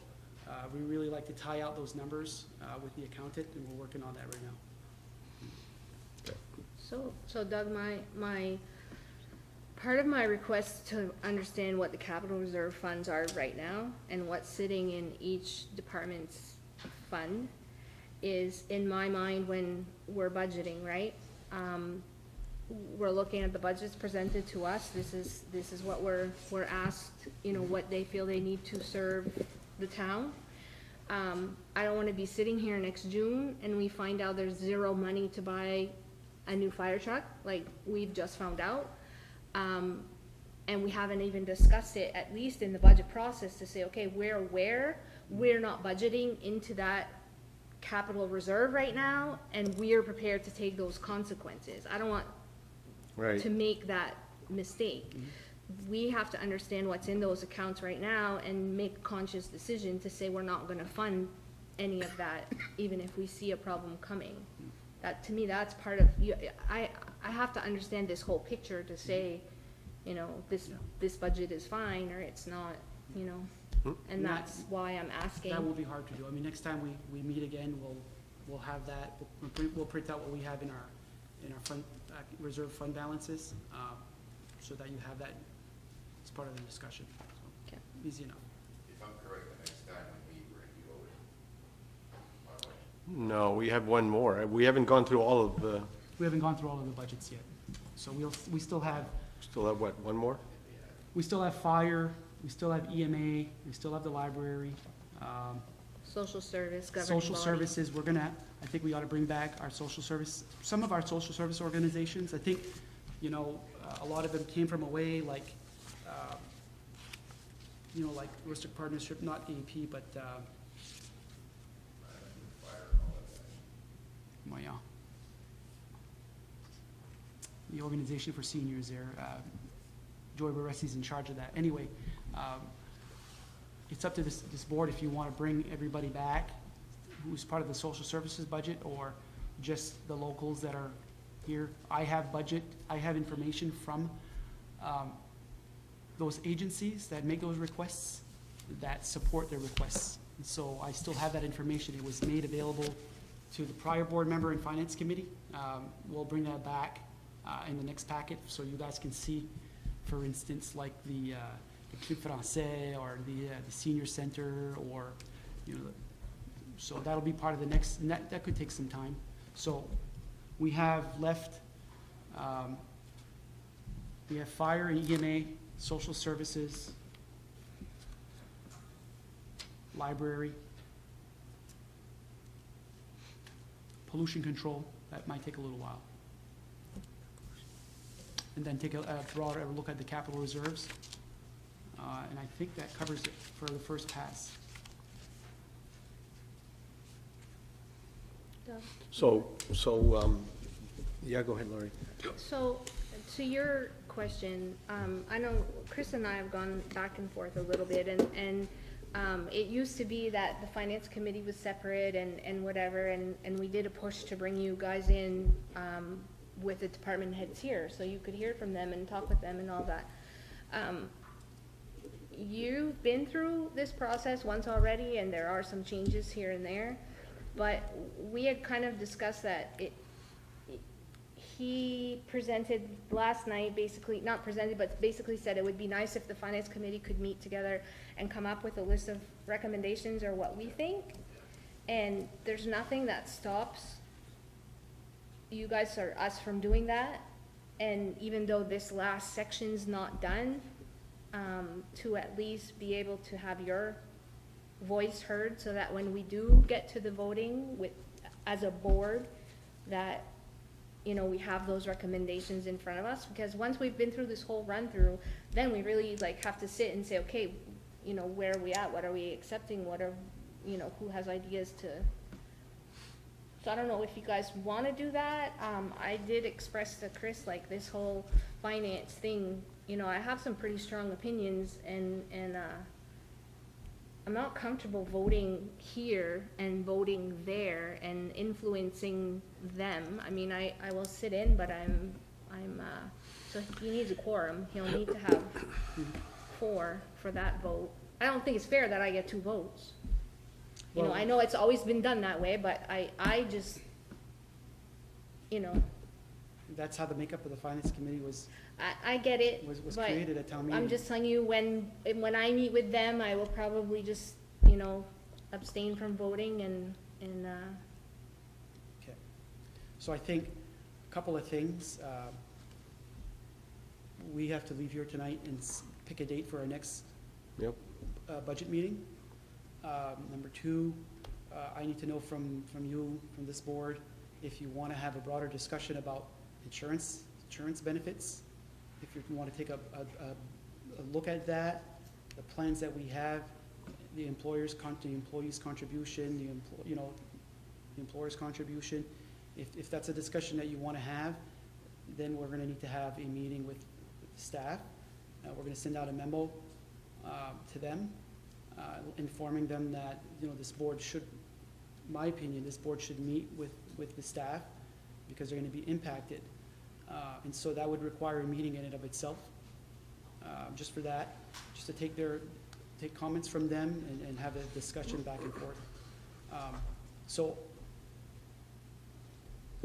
S3: we really like to tie out those numbers with the accountant, and we're working on that right now.
S2: So Doug, part of my request to understand what the capital reserve funds are right now and what's sitting in each department's fund is, in my mind, when we're budgeting, right? We're looking at the budgets presented to us. This is what we're asked, you know, what they feel they need to serve the town. I don't wanna be sitting here next June and we find out there's zero money to buy a new fire truck, like we've just found out. And we haven't even discussed it, at least in the budget process, to say, okay, we're not budgeting into that capital reserve right now, and we're prepared to take those consequences. I don't want to make that mistake. We have to understand what's in those accounts right now and make a conscious decision to say we're not gonna fund any of that, even if we see a problem coming. That, to me, that's part of, I have to understand this whole picture to say, you know, this budget is fine, or it's not, you know, and that's why I'm asking.
S3: That will be hard to do. I mean, next time we meet again, we'll have that, we'll print out what we have in our fund, reserve fund balances, so that you have that as part of the discussion. So,
S2: Okay.
S3: easy enough.
S1: If I'm correct, the next time we meet, we're gonna be voting.
S4: No, we have one more. We haven't gone through all of the,
S3: We haven't gone through all of the budgets yet. So we still have
S4: what, one more?
S3: fire, we still have EMA, we still have the library,
S2: Social service, governing
S3: social
S2: body.
S3: services. I think we ought to bring back our social service, some of our social service organizations. I think, you know, a lot of them came from away, like, you know, like Rustic Partnership, not AP, but, well, yeah. The organization for seniors there, Joy Baressi's in charge of that. Anyway, it's up to this board if you want to bring everybody back who's part of the social services budget, or just the locals that are here. I have information from those agencies that make those requests, that support their requests. And so I still have that information. It was made available to the prior board member and finance committee. We'll bring that back in the next packet, so you guys can see, for instance, like the Club Français, or the senior center, or, you know, so that'll be part of the next, and that could take some time. So we have left, we have fire and EMA, social services, library, pollution control. That might take a little while. And then take a broader look at the capital reserves. And I think that covers it for the first pass.
S4: So, yeah, go ahead, Laurie.
S2: So, to your question, I know Chris and I have gone back and forth a little bit, and it used to be that the finance committee was separate and whatever, and we did a push to bring you guys in with the department heads here, so you could hear from them and talk with them and all that. You've been through this process once already, and there are some changes here and there, but we had kind of discussed that he presented last night, basically, not presented, but basically said it would be nice if the finance committee could meet together and come up with a list of recommendations or what we think. And there's nothing that stops you guys or us from doing that. And even though this last section's not done, to at least be able to have your voice heard, so that when we do get to the voting with, as a board, that, you know, we have those recommendations in front of us. Because once we've been through this whole run through, then we really like have to sit and say, okay, you know, where are we at? What are we accepting? What are, you know, who has ideas to? So I don't know if you guys want to do that. I did express to Chris, like, this whole finance thing, you know, I have some pretty strong opinions, and I'm not comfortable voting here and voting there and influencing them. I mean, I will sit in, but I'm So he needs a quorum, he'll need to have 4 for that vote. I don't think it's fair that I get 2 votes. You know,
S3: Well-
S2: I know it's always been done that way, but I just, you know,
S3: That's how the makeup of the finance committee was
S2: I get it,
S3: was
S2: but
S3: created at town meeting.
S2: I'm just telling you, when I meet with them, I will probably just, you know, abstain from voting and,
S3: Okay. So I think a couple of things. We have to leave here tonight and pick a date for our next
S4: Yep.
S3: budget meeting. Number 2, I need to know from you, from this board, if you want to have a broader discussion about insurance benefits. If you want to take a look at that, the plans that we have, the employees' contribution, the employer's contribution. If that's a discussion that you want to have, then we're going to need to have a meeting with staff. We're going to send out a memo to them, informing them that, you know, this board should, my opinion, this board should meet with the staff because they're going to be impacted. And so that would require a meeting in and of itself, just for that, just to take comments from them and have a discussion back and forth. So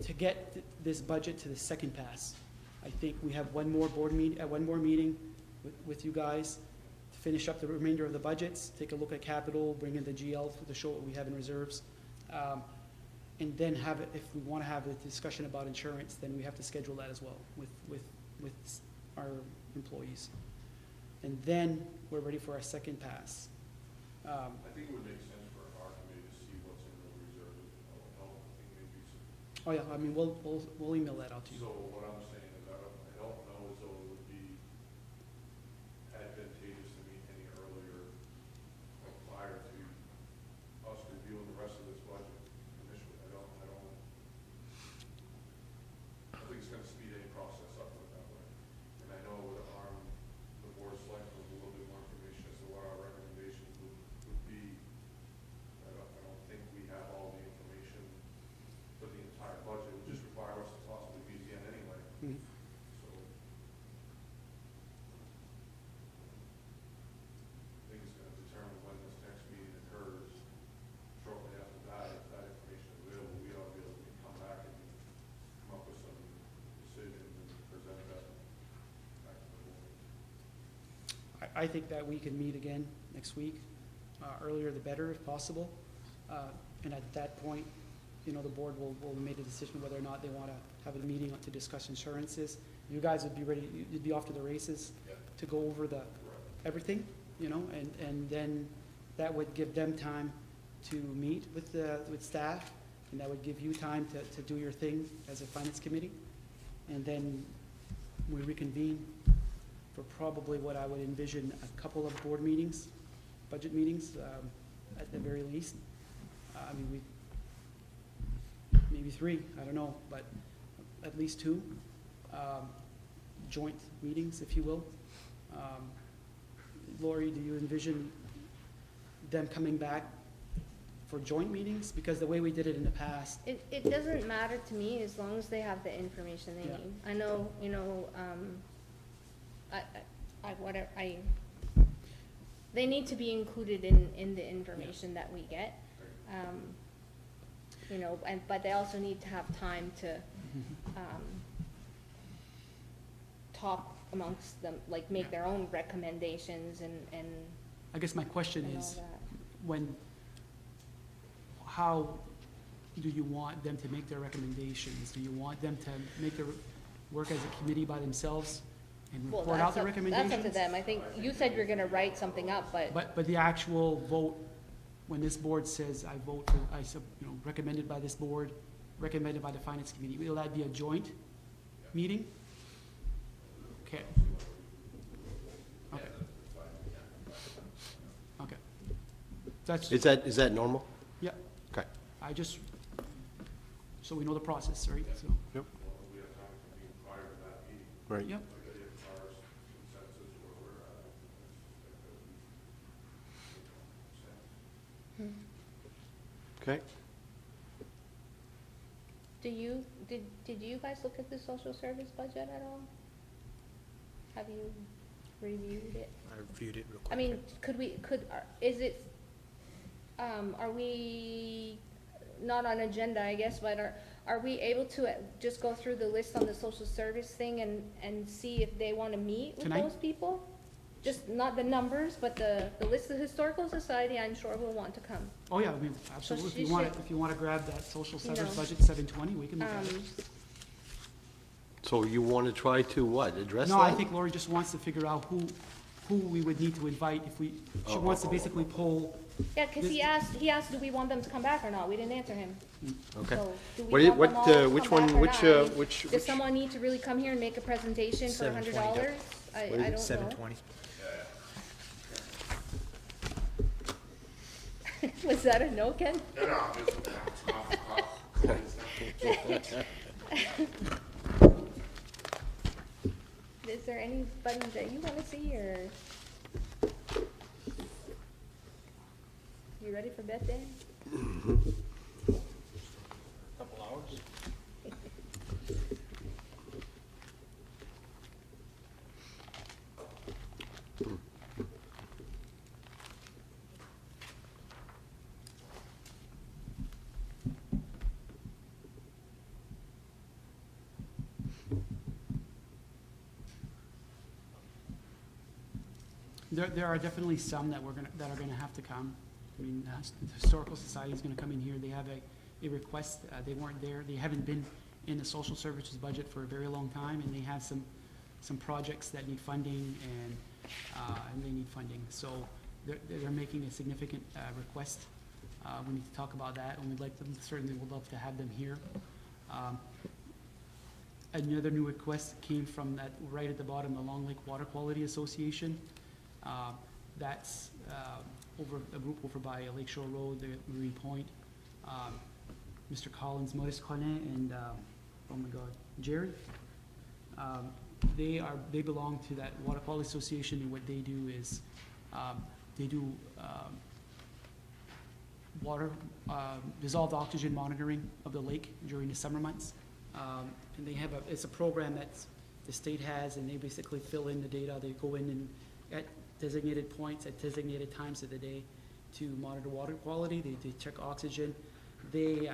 S3: to get this budget to the second pass, I think we have one more meeting with you guys to finish up the remainder of the budgets, take a look at capital, bring in the GL to show what we have in reserves. And then if we want to have a discussion about insurance, then we have to schedule that as well with our employees. And then we're ready for our second pass.
S1: I think it would make sense for our committee to see what's in the reserve. I think maybe some.
S3: Oh, yeah, I mean, we'll email that out to you.
S1: So what I'm saying is I don't know as though it would be advantageous to meet any earlier or prior to us reviewing the rest of this budget initially. I think it's gonna speed any process up with that way. And I know with the board of selectmen with a little bit more information as to what our recommendations would be. I don't think we have all the information for the entire budget. It would just require us to possibly meet again anyway.
S3: Mhm.
S1: So I think it's gonna determine when this next meeting occurs. Shortly after that, if that information is available, we ought to be able to come back and come up with some decisions and present that back to the board.
S3: I think that we can meet again next week, earlier the better if possible. And at that point, you know, the board will make a decision whether or not they want to have a meeting to discuss insurances. You guys would be ready, you'd be off to the races to go over everything, you know, and then that would give them time to meet with staff, and that would give you time to do your thing as a finance committee. And then we reconvene for probably what I would envision a couple of board meetings, budget meetings, at the very least. I mean, maybe 3, I don't know, but at least 2 joint meetings, if you will. Lori, do you envision them coming back for joint meetings? Because the way we did it in the past,
S2: it doesn't matter to me as long as they have the information they
S3: Yeah.
S2: need. I know, you know, they need to be included in the information that we get. You know, but they also need to have time to, talk amongst them, like make their own recommendations and
S3: I guess my question
S2: all
S3: is,
S2: that.
S3: how do you want them to make their recommendations? Do you want them to make their work as a committee by themselves and
S2: Well,
S3: report out the
S2: that's
S3: recommendations?
S2: up to them. I think you said you're gonna write something up, but
S3: But the actual vote, when this board says, I vote for, recommended by this board, recommended by the finance committee, will that be a joint meeting? Okay. Okay. Okay. That's,
S4: Is that normal?
S3: yeah,
S4: Okay.
S3: so we know the process, right? So,
S4: Yep.
S1: We have time to be prior to that meeting.
S4: Right.
S3: yep.
S1: Like if our consensus where we're at, I think
S4: Okay.
S2: did you guys look at the social service budget at all? Have you reviewed it?
S7: I reviewed it real quick.
S2: I mean, is it, are we, not on agenda, I guess, but are we able to just go through the list on the social service thing and see if they wanna meet with
S3: Tonight?
S2: those people? Just not the numbers, but the list of Historical Society, I'm sure will want to come.
S3: Oh, yeah, I mean, absolutely.
S2: she
S3: If you want
S2: should-
S3: to, if you want to grab that social
S2: You
S3: service
S2: know.
S3: budget 720, we can look at it.
S4: So you want to try to what, address that?
S3: No, I think Lori just wants to figure out who we would need to invite if we, she wants to basically pull,
S2: Yeah, cause he asked, do we want them to come back or not? We didn't answer him.
S4: Okay.
S2: So, do
S4: What
S2: we
S4: do you-
S2: want them
S4: what,
S2: all to
S4: which
S2: come
S4: one-
S2: back or
S4: which,
S2: not? I mean,
S4: which-
S2: Does
S4: which-
S2: someone need to really come here and make a presentation for $100?
S7: $720.
S2: I don't know.
S7: 720.
S2: Was that a no, Ken?
S1: No, no, I'm just,
S2: Is there anybody that you wanna see, or? You ready for bed, Dan?
S5: Couple hours?
S3: there are definitely some that that are gonna have to come. I mean, the Historical Society is gonna come in here. They have a request. They weren't there. They haven't been in the social services budget for a very long time, and they have some projects that need funding, and they need funding. So they're making a significant request. We need to talk about that, and we'd like them, certainly would love to have them here. Another new request came from that, right at the bottom, the Long Lake Water Quality Association. That's over a group over by Lakeshore Road, the Marine Point. Mr. Collins, Maurice Colin, and oh my God, Jerry. They belong to that Water Quality Association, and what they do is they do water dissolved oxygen monitoring of the lake during the summer months. And they have it's a program that the state has, and they basically fill in the data. They go in and at designated points at designated times of the day to monitor water quality. They check oxygen. Their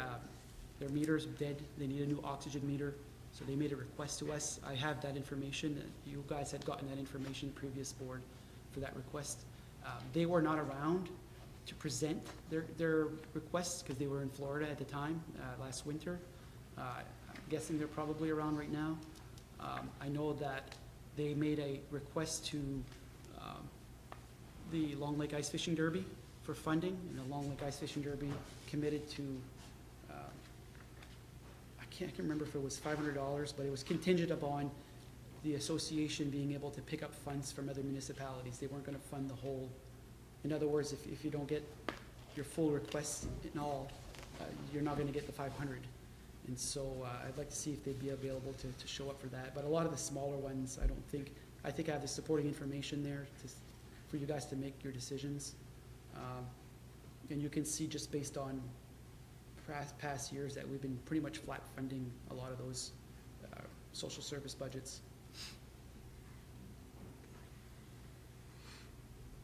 S3: meter's dead. They need a new oxygen meter. So they made a request to us. I have that information. You guys had gotten that information previous board for that request. They were not around to present their requests because they were in Florida at the time, last winter. I'm guessing they're probably around right now. I know that they made a request to the Long Lake Ice Fishing Derby for funding, and the Long Lake Ice Fishing Derby committed to, I can't remember if it was $500, but it was contingent upon the association being able to pick up funds from other municipalities. They weren't gonna fund the whole. In other words, if you don't get your full request in all, you're not gonna get the 500. And so I'd like to see if they'd be available to show up for that. But a lot of the smaller ones, I think I have the supporting information there for you guys to make your decisions. And you can see just based on past years that we've been pretty much flat funding a lot of those social service budgets.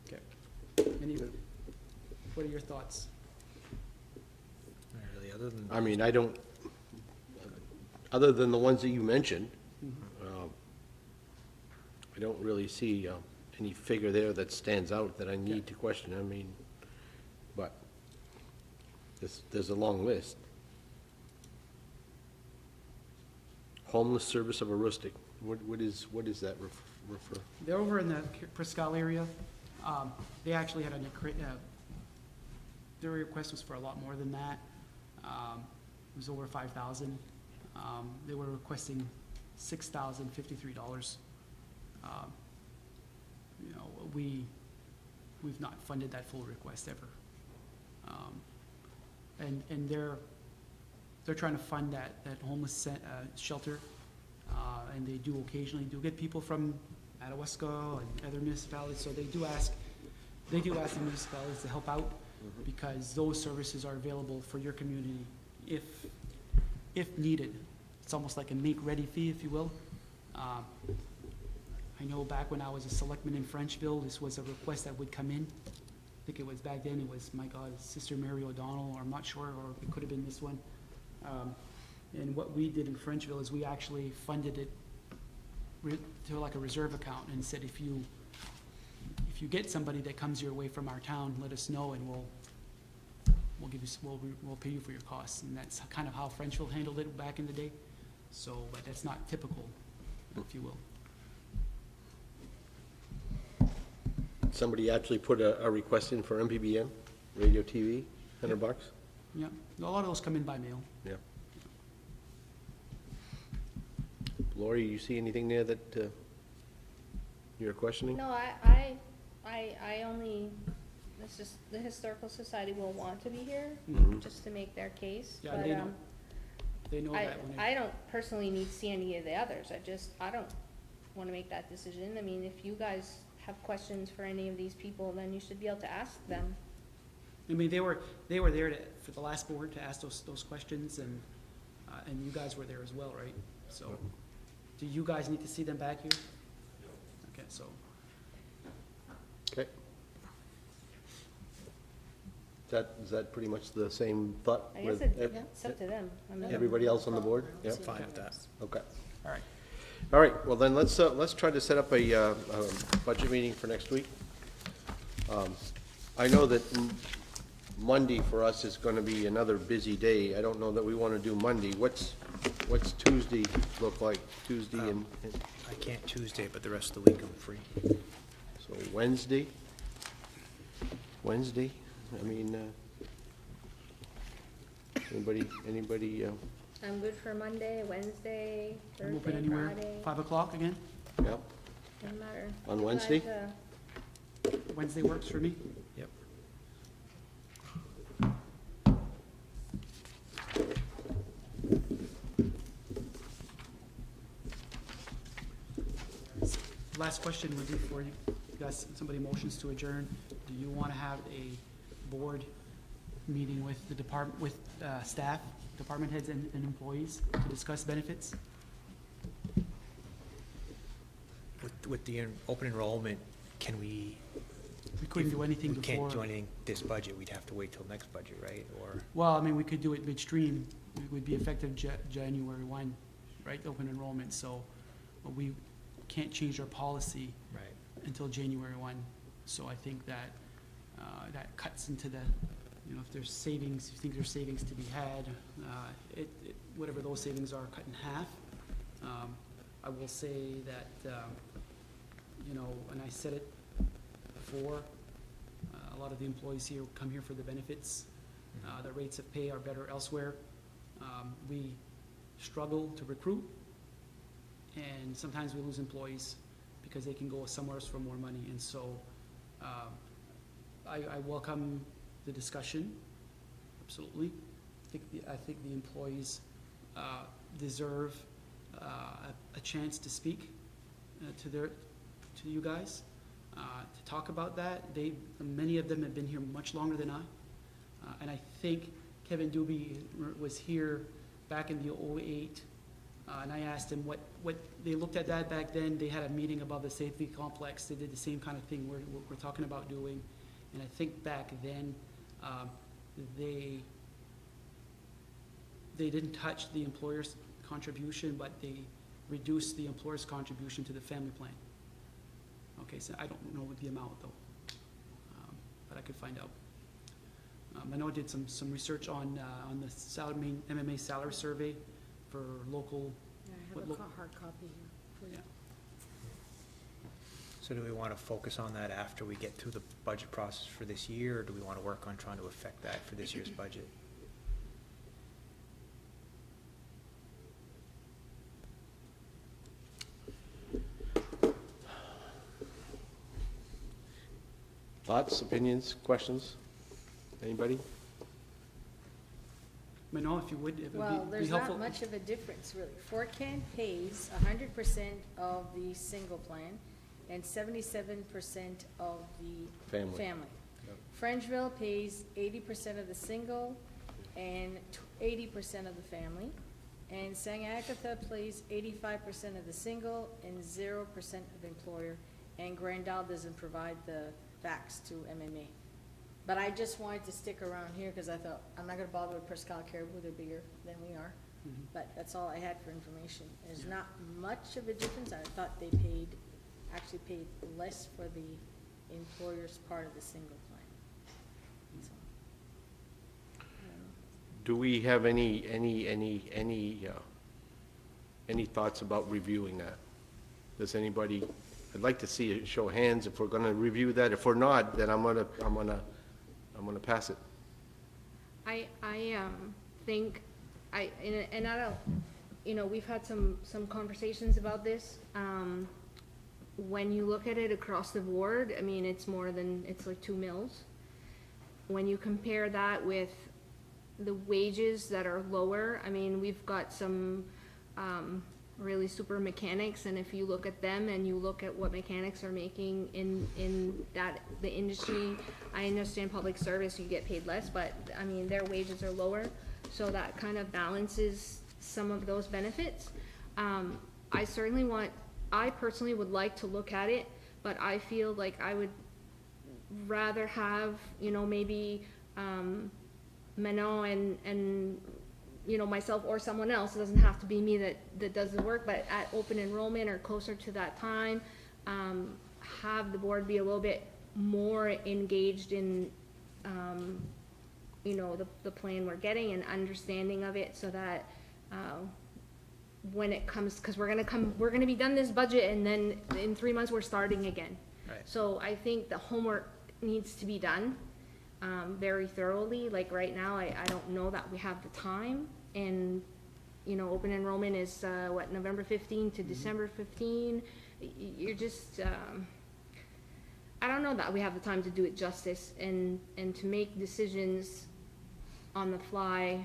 S3: Okay. What are your thoughts?
S7: Not really, other than.
S4: I mean, I don't, other than the ones that you mentioned, I don't really see any figure there that stands out that I need to question. I mean, but there's a long list. Homeless service of Aroostook. What is that refer?
S3: They're over in the Prescal area. They actually had their request was for a lot more than that. It was over 5,000. They were requesting $6,053. You know, we've not funded that full request ever. And they're trying to fund that homeless shelter. And they do occasionally get people from Madawaska and other municipalities, so they do ask the municipalities to help out because those services are available for your community if needed. It's almost like a make-ready fee, if you will. I know back when I was a selectman in Frenchville, this was a request that would come in. I think it was back then, it was, my God, Sister Mary O'Donnell, or I'm not sure, or it could have been this one. And what we did in Frenchville is we actually funded it to like a reserve account and said, if you get somebody that comes your way from our town, let us know and we'll give you, we'll pay you for your costs. And that's kind of how Frenchville handled it back in the day. So, but that's not typical, if you will.
S4: Somebody actually put a request in for MPBM, radio, TV, $100?
S3: Yeah, a lot of those come in by mail.
S4: Yeah. Lori, you see anything there that you're questioning?
S2: No, I only, it's just, the Historical Society will want to be here,
S4: Mhm.
S2: just to make their case,
S3: Yeah,
S2: but,
S3: they know that when
S2: I don't personally need to see any of the others, I don't wanna make that decision. I mean, if you guys have questions for any of these people, then you should be able to ask them.
S3: I mean, they were there for the last board to ask those questions, and you guys were there as well, right? So, do you guys need to see them back here? Okay, so,
S4: Okay. Is that pretty much the same thought?
S2: I guess
S4: with
S2: it's up to them. I mean,
S4: Everybody else on the board?
S7: I'm
S4: Yep.
S7: fine with that.
S4: Okay.
S3: all right.
S4: All right, well then, let's try to set up a budget meeting for next week. I know that Monday for us is gonna be another busy day. I don't know that we wanna do Monday. What's Tuesday look like? Tuesday and
S7: I can't Tuesday, but the rest of the week I'm free.
S4: so Wednesday? I mean, anybody,
S2: I'm good for Monday, Wednesday,
S3: I'm open
S2: Thursday,
S3: anywhere,
S2: Friday,
S3: 5 o'clock again?
S4: yeah,
S2: doesn't matter.
S4: On Wednesday?
S3: Wednesday works for me.
S7: Yep.
S3: Last question would be for you guys, somebody motions to adjourn. Do you want to have a board meeting with the department, with staff, department heads and employees to discuss benefits?
S7: With the open enrollment, can we?
S3: We couldn't do anything
S7: We
S3: before.
S7: can't do anything this budget, we'd have to wait till next budget, right? Or,
S3: Well, I mean, we could do it midstream. It would be effective January 1, right, open enrollment, so but we can't change our policy
S7: right,
S3: until January 1. So I think that, that cuts into the, you know, if there's savings, if you think there's savings to be had, whatever those savings are, cut in half. I will say that, you know, and I said it before, a lot of the employees here come here for the benefits. The rates of pay are better elsewhere. We struggle to recruit, and sometimes we lose employees because they can go somewhere else for more money. And so I welcome the discussion, absolutely. I think the employees deserve a chance to speak to you guys, to talk about that. Many of them have been here much longer than I. And I think Kevin Doobie was here back in the '08, and I asked him what they looked at that back then. They had a meeting above the safety complex. They did the same kind of thing we're talking about doing. And I think back then, they didn't touch the employer's contribution, but they reduced the employer's contribution to the family plan. Okay, so I don't know the amount though, but I could find out. I know I did some research on the main MMA salary survey for local.
S10: Yeah, I
S3: what
S10: have a
S3: lo-
S10: hard copy here for you.
S3: Yeah.
S7: so do we want to focus on that after we get through the budget process for this year, or do we want to work on trying to affect that for this year's budget?
S4: thoughts, opinions, questions? Anybody?
S3: I know if you would, it
S11: Well,
S3: would be
S11: there's
S3: helpful.
S11: not much of a difference, really. Fort Kent pays 100% of the single plan and 77% of the
S4: Family.
S11: family.
S4: Yep.
S11: Frenchville pays 80% of the single and 80% of the family. And St. Agatha pays 85% of the single and 0% of employer, and Grandal doesn't provide the facts to MMA. But I just wanted to stick around here, because I thought, I'm not gonna bother with Prescott Caribou, they're bigger than we are. But that's all I had for information. There's not much of a difference. I thought they actually paid less for the employer's part of the single plan. So, I don't know.
S4: Do we have any thoughts about reviewing that? Does anybody, I'd like to see a show of hands if we're gonna review that. If we're not, then I'm gonna pass it.
S2: I think, and I don't, you know, we've had some conversations about this. When you look at it across the board, I mean, it's like 2 mills. When you compare that with the wages that are lower, I mean, we've got some, really super mechanics, and if you look at them and you look at what mechanics are making in the industry, I understand public service, you get paid less, but, I mean, their wages are lower, so that kind of balances some of those benefits. I personally would like to look at it, but I feel like I would rather have, you know, maybe, Manon and you know, myself or someone else, it doesn't have to be me that does the work, but at open enrollment or closer to that time, have the board be a little bit more engaged in, you know, the plan we're getting and understanding of it, so that, when it comes, cause we're gonna be done this budget, and then in 3 months, we're starting again.
S7: Right.
S2: So I think the homework needs to be done, very thoroughly. Like right now, I don't know that we have the time, and, you know, open enrollment is, November 15 to December 15. You're just, I don't know that we have the time to do it justice, and to make decisions on the fly,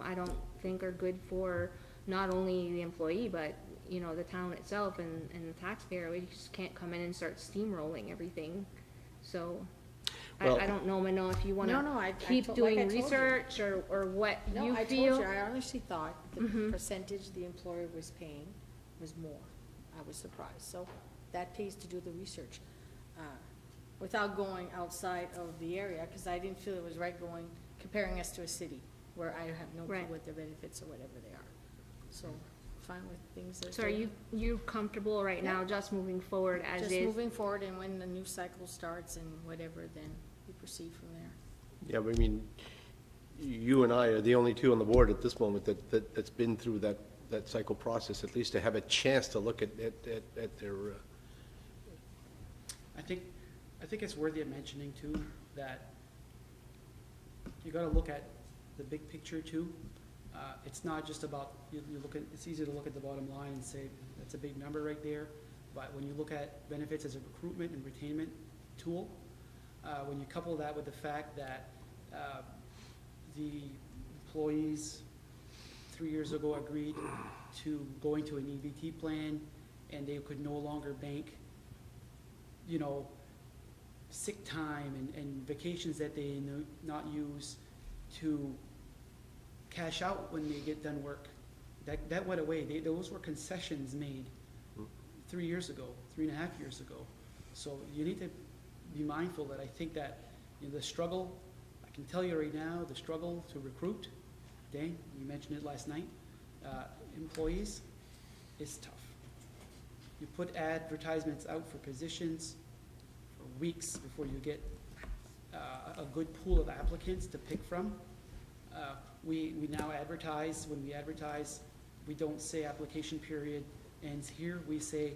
S2: I don't think are good for not only the employee, but, you know, the town itself and the taxpayer. We just can't come in and start steamrolling everything. So,
S4: Well-
S2: I don't know, Mano, if you
S11: No,
S2: wanna
S11: I
S2: keep
S11: like
S2: doing
S11: I told you.
S2: research, or what
S11: No,
S2: you
S11: I
S2: feel.
S11: told you, I honestly thought the
S2: Mhm.
S11: percentage the employer was paying was more. I was surprised, so that pays to do the research. Without going outside of the area, because I didn't feel it was right comparing us to a city, where I have no clue
S2: Right.
S11: what their benefits or whatever they are. So, fine with things that.
S2: So are you comfortable right now, just moving forward as
S11: Just
S2: is?
S11: moving forward, and when the new cycle starts and whatever, then we proceed from there.
S4: Yeah, but I mean, you and I are the only two on the board at this moment that's been through that cycle process, at least to have a chance to look at their,
S3: I think it's worthy of mentioning too, that you gotta look at the big picture too. It's not just about, you look at, it's easy to look at the bottom line and say, that's a big number right there. But when you look at benefits as a recruitment and retainment tool, when you couple that with the fact that, the employees 3 years ago agreed to going to an EBT plan, and they could no longer bank, you know, sick time and vacations that they not use to cash out when they get done work. That went away. Those were concessions made 3 years ago, 3.5 years ago. So you need to be mindful that I think that, you know, the struggle, I can tell you right now, the struggle to recruit, Dane, you mentioned it last night, employees, is tough. You put advertisements out for positions for weeks before you get a good pool of applicants to pick from. We now advertise. When we advertise, we don't say application period ends here. We say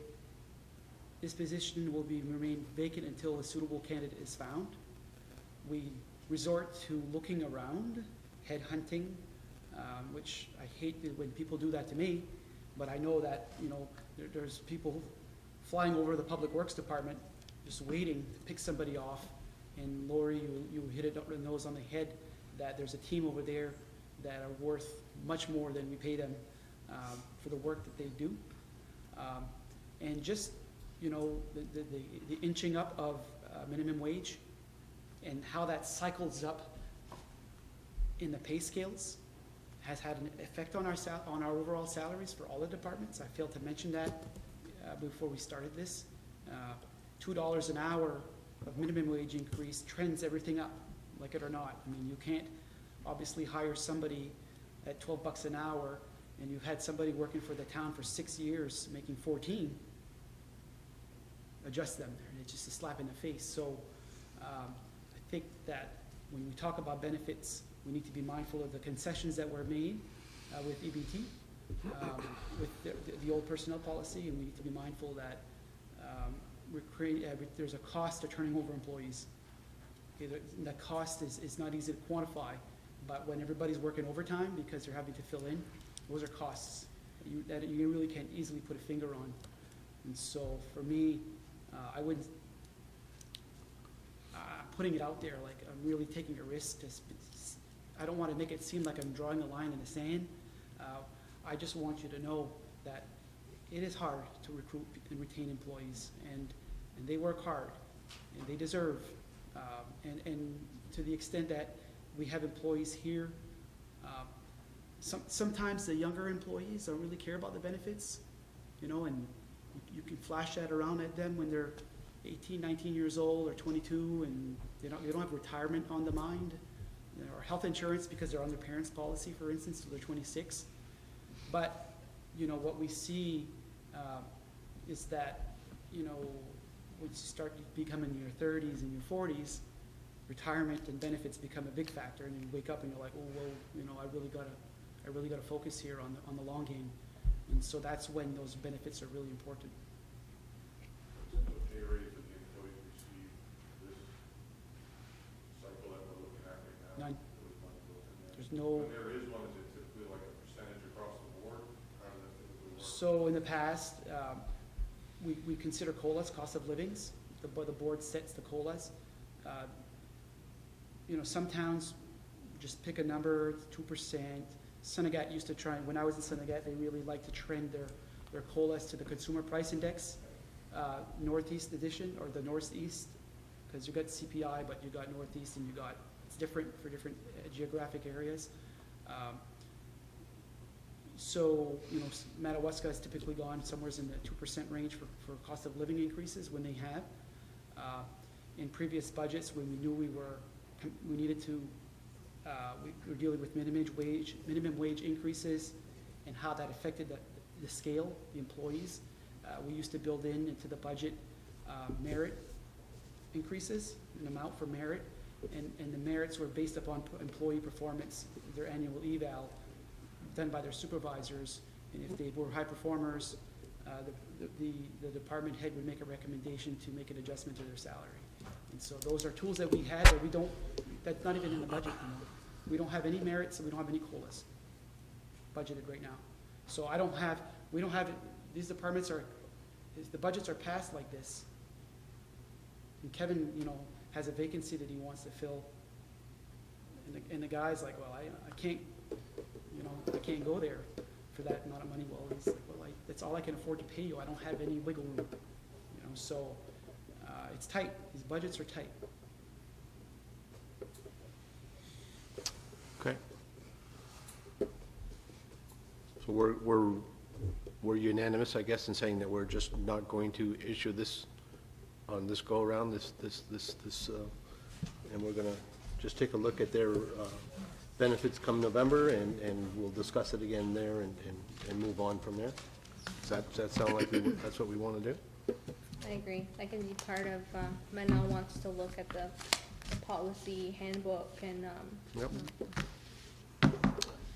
S3: this position will remain vacant until a suitable candidate is found. We resort to looking around, headhunting, which I hate when people do that to me, but I know that, you know, there's people flying over the Public Works Department just waiting to pick somebody off. And Lori, you hit it up the nose on the head, that there's a team over there that are worth much more than we pay them for the work that they do. And just, you know, the inching up of minimum wage and how that cycles up in the pay scales has had an effect on on our overall salaries for all the departments. I failed to mention that before we started this. $2 an hour of minimum wage increase trends everything up, like it or not. I mean, you can't obviously hire somebody at $12 an hour, and you've had somebody working for the town for 6 years making 14, adjust them. It's just a slap in the face. So I think that when we talk about benefits, we need to be mindful of the concessions that were made with EBT, with the old personnel policy, and we need to be mindful that there's a cost to turning over employees. Okay, the cost is not easy to quantify, but when everybody's working overtime because they're having to fill in, those are costs that you really can't easily put a finger on. And so for me, I wouldn't, putting it out there like I'm really taking a risk. I don't want to make it seem like I'm drawing a line in the sand. I just want you to know that it is hard to recruit and retain employees, and they work hard, and they deserve. And to the extent that we have employees here, sometimes the younger employees don't really care about the benefits, you know, and you can flash that around at them when they're 18, 19 years old or 22, and they don't have retirement on the mind, or health insurance because they're on their parents' policy, for instance, till they're 26. But, you know, what we see is that, you know, once you start becoming in your 30s and your 40s, retirement and benefits become a big factor, and you wake up and you're like, oh, well, you know, I really gotta focus here on the long game. And so that's when those benefits are really important.
S1: Potential pay raise that the employees receive this cycle that we're looking at right now?
S3: None.
S1: There was one built in there.
S3: There's no.
S1: When there is one, is it typically like a percentage across the board? How does that typically work?
S3: So in the past, we consider COLAs, cost of livings. The board sets the COLAs. You know, some towns just pick a number, 2%. Senegat used to try, when I was in Senegat, they really like to trend their COLAs to the consumer price index, Northeast edition, or the Northeast, because you got CPI, but you got Northeast, and it's different for different geographic areas. So, you know, Madawaska has typically gone somewhere in the 2% range for cost of living increases when they have. In previous budgets, when we knew we needed to, we were dealing with minimum wage increases and how that affected the scale, the employees. We used to build into the budget merit increases, an amount for merit, and the merits were based upon employee performance, their annual eval done by their supervisors, and if they were high performers, the department head would make a recommendation to make an adjustment to their salary. And so those are tools that we had, but that's not even in the budget anymore. We don't have any merits, and we don't have any COLAs budgeted right now. So we don't have, these departments the budgets are passed like this. And Kevin, you know, has a vacancy that he wants to fill. And the guy's like, well, I can't, you know, I can't go there for that amount of money. Well, he's like, well, that's all I can afford to pay you. I don't have any wiggle room, you know, so it's tight. These budgets are tight.
S4: Okay. So we're unanimous, I guess, in saying that we're just not going to issue this on this go-around, and we're gonna just take a look at their benefits come November, and we'll discuss it again there and move on from there. Does that sound like that's what we want to do?
S2: I agree. That can be part of, Manal wants to look at the policy handbook and,
S4: Yep.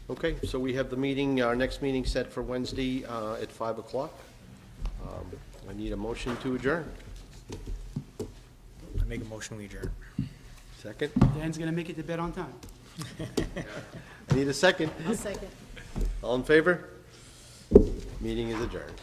S4: Okay, so we have our next meeting set for Wednesday at 5 o'clock. I need a motion to adjourn.
S7: I make a motion, we adjourn.
S4: Second?
S3: Dan's gonna make it to bed on time.
S4: I need a second.
S11: I'll second.
S4: All in favor? Meeting is adjourned.